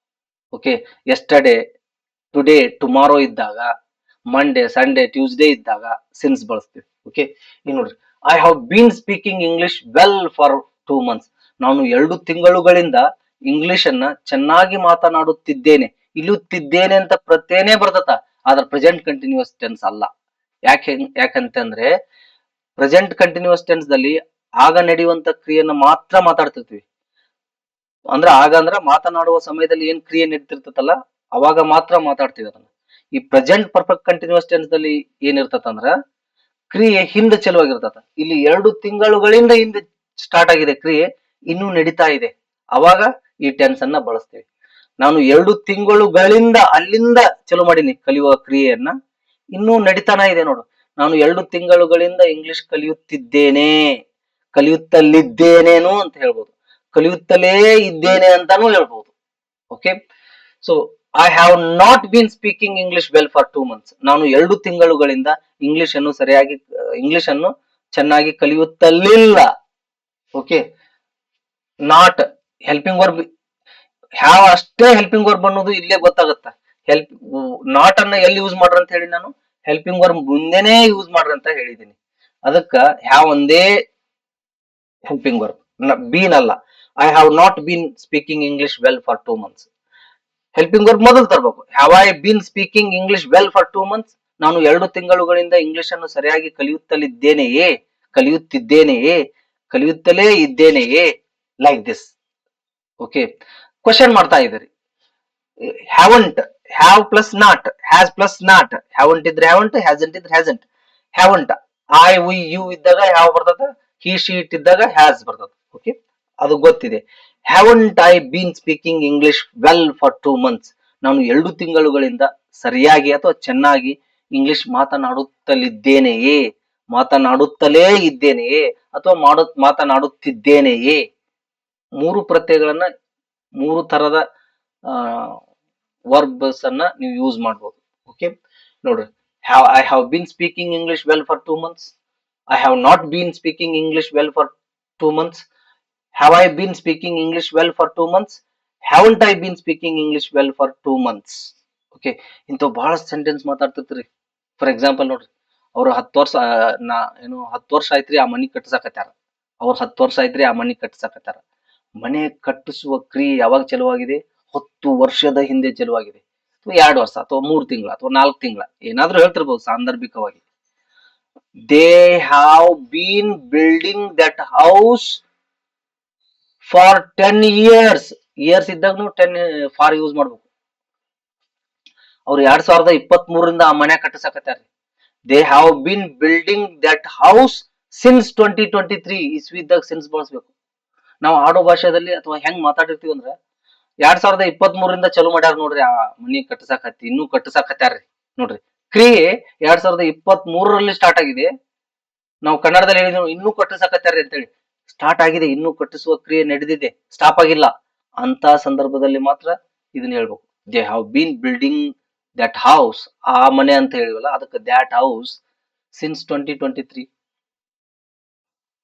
ಓಕೆ, ಎಸ್ಟರ್ಡೇ, ಟುಡೇ, ಟುಮಾರೋ ಇದ್ದಾಗ, ಮಂಡೇ, ಸಂಡೇ, ಟ್ಯೂಸ್ಡೇ ಇದ್ದಾಗ ಸಿನ್ಸ್ ಬಳಸ್ತೀವಿ. ಓಕೆ, ಈಗ ನೋಡ್ರಿ, I have been speaking English well for 2 months. ನಾನು 2 ತಿಂಗಳುಗಳಿಂದ ಇಂಗ್ಲಿಷ್ ಅನ್ನ ಚೆನ್ನಾಗಿ ಮಾತನಾಡುತ್ತಿದ್ದೇನೆ. ಇಲ್ಲುತ್ತಿದ್ದೇನೆ ಅಂತ ಪ್ರತ್ಯಯನೇ ಬರ್ತದ, ಆದ್ರೆ ಪ್ರೆಸೆಂಟ್ ಕಂಟಿನ್ಯೂಸ್ ಟೆನ್ಸ್ ಅಲ್ಲ. ಯಾಕಂತಂದ್ರೆ ಪ್ರೆಸೆಂಟ್ ಕಂಟಿನ್ಯೂಸ್ ಟೆನ್ಸ್ ದಲ್ಲಿ ಆಗ ನಡೆಯುವಂತ ಕ್ರಿಯೆಯನ್ನ ಮಾತ್ರ ಮಾತಾಡ್ತಿರ್ತೀವಿ. ಅಂದ್ರ ಮಾತನಾಡುವ ಸಮಯದಲ್ಲಿ ಏನ್ ಕ್ರಿಯೆ ನಡೀತಿರ್ತತಲ್ಲ, ಅವಾಗ ಮಾತ್ರ ಮಾತಾಡ್ತೀವಿ ಅದನ್ನ. ಈ ಪ್ರೆಸೆಂಟ್ ಪರ್ಫೆಕ್ಟ್ ಕಂಟಿನ್ಯೂಸ್ ಟೆನ್ಸ್ ದಲ್ಲಿ ಏನಿರ್ತತಂದ್ರ, ಕ್ರಿಯೆ ಹಿಂದೆ ಚಲುವಾಗಿರ್ತದ. ಇಲ್ಲಿ 2 ತಿಂಗಳುಗಳಿಂದ ಹಿಂದೆ ಸ್ಟಾರ್ಟ್ ಆಗಿದೆ ಕ್ರಿಯೆ, ಇನ್ನೂ ನಡೀತಾ ಇದೆ, ಅವಾಗ ಈ ಟೆನ್ಸ್ ಅನ್ನ ಬಳಸ್ತೀವಿ. ನಾನು 2 ತಿಂಗಳುಗಳಿಂದ ಅಲ್ಲಿಂದ ಚಲೋ ಮಾಡೀನಿ ಕಲಿಯುವ ಕ್ರಿಯೆಯನ್ನ, ಇನ್ನೂ ನಡೀತಾನ ಇದೆ ನೋಡು. ನಾನು 2 ತಿಂಗಳುಗಳಿಂದ ಇಂಗ್ಲಿಷ್ ಕಲಿಯುತ್ತಿದ್ದೇನೆ, ಕಲಿಯುತ್ತಲಿದ್ದೇನೇನು ಅಂತ ಹೇಳ್ಬೋದು, ಕಲಿಯುತ್ತಲೇ ಇದ್ದೇನೆ ಅಂತಾನು ಹೇಳ್ಬೋದು. Okay, so I have not been speaking English well for 2 months. ನಾನು 2 ತಿಂಗಳುಗಳಿಂದ ಇಂಗ್ಲಿಷ್ ಅನ್ನು ಚೆನ್ನಾಗಿ ಕಲಿಯುತ್ತಲಿಲ್ಲ. Okay, not helping verb, have ಅಷ್ಟೇ ಹೆಲ್ಪಿಂಗ್ ವರ್ಬ್ ಅನ್ನೋದು ಇಲ್ಲೇ ಗೊತ್ತಾಗತ್ತ. ನಾಟ್ ಅನ್ನ ಎಲ್ಲಿ ಯೂಸ್ ಮಾಡ್ರ ಅಂತ ಹೇಳಿ, ನಾನು ಹೆಲ್ಪಿಂಗ್ ವರ್ಬ್ ಮುಂದೆನೆ ಯೂಸ್ ಮಾಡ್ರಿ ಅಂತ ಹೇಳಿದೀನಿ. ಅದಕ್ಕ ಹ್ಯಾವ್ ಒಂದೇ ಹೆಲ್ಪಿಂಗ್ ವರ್ಬ್, ಬೀನ್ ಅಲ್ಲ. I have not been speaking English well for 2 months. Helping verb ಮೊದಲು ತರಬೇಕು. Have I been speaking English well for 2 months. ನಾನು 2 ತಿಂಗಳುಗಳಿಂದ ಇಂಗ್ಲಿಷ್ ಅನ್ನು ಸರಿಯಾಗಿ ಕಲಿಯುತ್ತಲಿದ್ದೇನೆಯೇ, ಕಲಿಯುತ್ತಿದ್ದೇನೆಯೇ, ಕಲಿಯುತ್ತಲೇ ಇದ್ದೇನೆಯೇ, ಲೈಕ್ ದಿಸ್. ಓಕೆ, ಕ್ವಶನ್ ಮಾಡ್ತಾ ಇದ್ದೀರಿ. Haven't, have plus not, has plus not, haven't ಇದ್ರೆ ಹ್ಯಾವಂಟ್, ಹ್ಯಾಸಂಟ್ ಇದ್ರೆ hasn't. Haven't I we you ಇದ್ದಾಗ ಹ್ಯಾವ್ ಬರ್ತದ, ಹಿ ಶಿ ಇಟ್ ಇದ್ದಾಗ ಹ್ಯಾಸ್ ಬರ್ತದ. ಓಕೆ, ಅದು ಗೊತ್ತಿದೆ. Haven't I been speaking English well for 2 months. ನಾನು 2 ತಿಂಗಳುಗಳಿಂದ ಸರಿಯಾಗಿ ಅಥವಾ ಚೆನ್ನಾಗಿ ಇಂಗ್ಲಿಷ್ ಮಾತನಾಡುತ್ತಲಿದ್ದೇನೆಯೇ, ಮಾತನಾಡುತ್ತಲೇ ಇದ್ದೇನೆಯೇ, ಅಥವಾ ಮಾತನಾಡುತ್ತಿದ್ದೇನೆಯೇ. 3 ಪ್ರತ್ಯಯಗಳನ್ನ, 3 ತರದ ವರ್ಬ್ಸ್ ಅನ್ನ ನೀವು ಯೂಸ್ ಮಾಡಬಹುದು. ಓಕೆ, ನೋಡ್ರಿ, I have been speaking English well for 2 months. I have not been speaking English well for 2 months. Have I been speaking English well for 2 months. Haven't I been speaking English well for 2 months. Okay, ಇಂಥವು ಬಹಳಷ್ಟು sentence ಮಾತಾಡ್ತಿರ್ತೀರಿ. For example ನೋಡ್ರಿ, ಅವ್ರು 10 ವರ್ಷ, 10 ವರ್ಷ ಆಯ್ತ್ರಿ ಆ ಮನಿ ಕಟ್ಸಕತ್ತಾರ. ಅವ್ರು 10 ವರ್ಷ ಆಯ್ತ್ರಿ ಆ ಮನಿ ಕಟ್ಸಕತ್ತಾರ. ಮನೆ ಕಟ್ಟಿಸುವ ಕ್ರಿಯೆ ಯಾವಾಗ ಚಲುವಾಗಿದೆ? 10 ವರ್ಷದ ಹಿಂದೆ ಚಲುವಾಗಿದೆ. 2 ವರ್ಷ ಅಥವಾ 3 ತಿಂಗಳ ಅಥವಾ 4 ತಿಂಗಳ ಏನಾದ್ರೂ ಹೇಳ್ತಿರ್ಬೋದು ಸಾಂದರ್ಭಿಕವಾಗಿ. They have been building that house for 10 years. Years ಇದ್ದಾಗ 10 ಫಾರ್ ಯೂಸ್ ಮಾಡ್ಬೇಕು. ಅವ್ರು 2023ರಿಂದ ಆ ಮನೆ ಕಟ್ಟಿಸಕತ್ತಾರ. They have been building that house since 2023. ಇಸ್ವಿ ಇದ್ದಾಗ ಸಿನ್ಸ್ ಬಳಸ್ಬೇಕು. ನಾವು ಆಡೋ ಭಾಷೆದಲ್ಲಿ ಅಥವಾ ಹೆಂಗ್ ಮಾತಾಡಿರ್ತೀವಿ ಅಂದ್ರ 2023ರಿಂದ ಚಾಲೂ ಮಾಡ್ಯಾರ ನೋಡ್ರಿ ಆ ಮನಿ ಕಟ್ಟಸಾಕತ್ತಿ, ಇನ್ನೂ ಕಟ್ಟಸಾಕತ್ಯಾರ್ರಿ ನೋಡ್ರಿ. ಕ್ರಿಯೆ 2023ರಲ್ಲಿ ಸ್ಟಾರ್ಟ್ ಆಗಿದೆ. ನಾವು ಕನ್ನಡದಲ್ಲಿ ಹೇಳಿದ್ವಿ ಇನ್ನೂ ಕಟ್ಟಿಸಾಕತ್ಯಾರ್ರಿ ಅಂತೇಳಿ. ಸ್ಟಾರ್ಟ್ ಆಗಿದೆ, ಇನ್ನೂ ಕಟ್ಟಿಸುವ ಕ್ರಿಯೆ ನಡೆದಿದೆ, ಸ್ಟಾಪ್ ಆಗಿಲ್ಲ. ಅಂತ ಸಂದರ್ಭದಲ್ಲಿ ಮಾತ್ರ ಇದನ್ನ ಹೇಳ್ಬೇಕು. They have been building that house, ಆ ಮನೆ ಅಂತ ಹೇಳಿವಲ್ಲ ಅದಕ್ಕೆ ದ್ಯಾಟ್ ಹೌಸ್ ಸಿನ್ಸ್ 2023.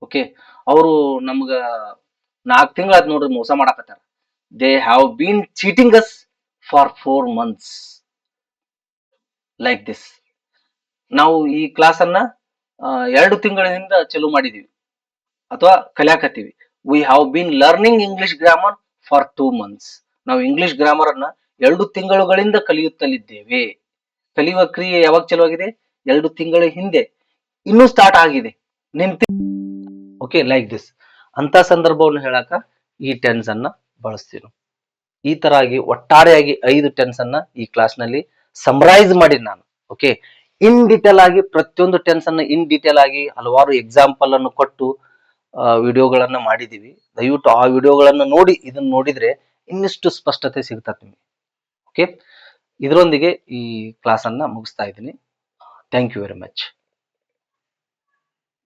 ಓಕೆ, ಅವರು ನಮ್ಗ 4 ತಿಂಗಳಾಯ್ತು ನೋಡ್ರಿ ಮೋಸ ಮಾಡಾಕತ್ತಾರ. They have been cheating us for 4 months like this. ನಾವು ಈ ಕ್ಲಾಸ್ ಅನ್ನ 2 ತಿಂಗಳಿಂದ ಚಾಲೂ ಮಾಡಿದೀವಿ ಅಥವಾ ಕಲಿಯಾಕತ್ತೀವಿ. We have been learning English grammar for 2 months. ನಾವು ಇಂಗ್ಲಿಷ್ ಗ್ರಾಮರ್ ಅನ್ನ 2 ತಿಂಗಳುಗಳಿಂದ ಕಲಿಯುತ್ತಲಿದ್ದೇವೆ. ಕಲಿಯುವ ಕ್ರಿಯೆ ಯಾವಾಗ ಚಾಲೂ ಆಗಿದೆ? 2 ತಿಂಗಳ ಹಿಂದೆ. ಇನ್ನೂ ಸ್ಟಾರ್ಟ್ ಆಗಿದೆ, ನಿಂತಿ. Okay, like this. ಅಂತ ಸಂದರ್ಭವನ್ನು ಹೇಳಾಕ ಈ ಟೆನ್ಸ್ ಅನ್ನ ಬಳಸ್ತೀವಿ. ಈ ತರ ಆಗಿ ಒಟ್ಟಾರೆಯಾಗಿ 5 ಟೆನ್ಸ್ ಅನ್ನ ಈ ಕ್ಲಾಸ್ ನಲ್ಲಿ ಸಮರೈಸ್ ಮಾಡಿ ನಾನು. ಓಕೆ, ಇನ್ ಡಿಟೇಲ್ ಆಗಿ ಪ್ರತಿಯೊಂದು ಟೆನ್ಸ್ ಅನ್ನ ಇನ್ ಡಿಟೇಲ್ ಆಗಿ ಹಲವಾರು ಎಕ್ಸಾಂಪಲ್ ಅನ್ನು ಕೊಟ್ಟು ವಿಡಿಯೋಗಳನ್ನ ಮಾಡಿದೀವಿ. ದಯವಿಟ್ಟು ಆ ವಿಡಿಯೋಗಳನ್ನ ನೋಡಿ ಇದನ್ನ ನೋಡಿದ್ರೆ ಇನ್ನಿಷ್ಟು ಸ್ಪಷ್ಟತೆ ಸಿಗ್ತದೆ ನಿಮಗೆ. ಓಕೆ, ಇದರೊಂದಿಗೆ ಈ ಕ್ಲಾಸ್ ಅನ್ನ ಮುಗಿಸ್ತಾ ಇದ್ದೀನಿ. Thank you very much.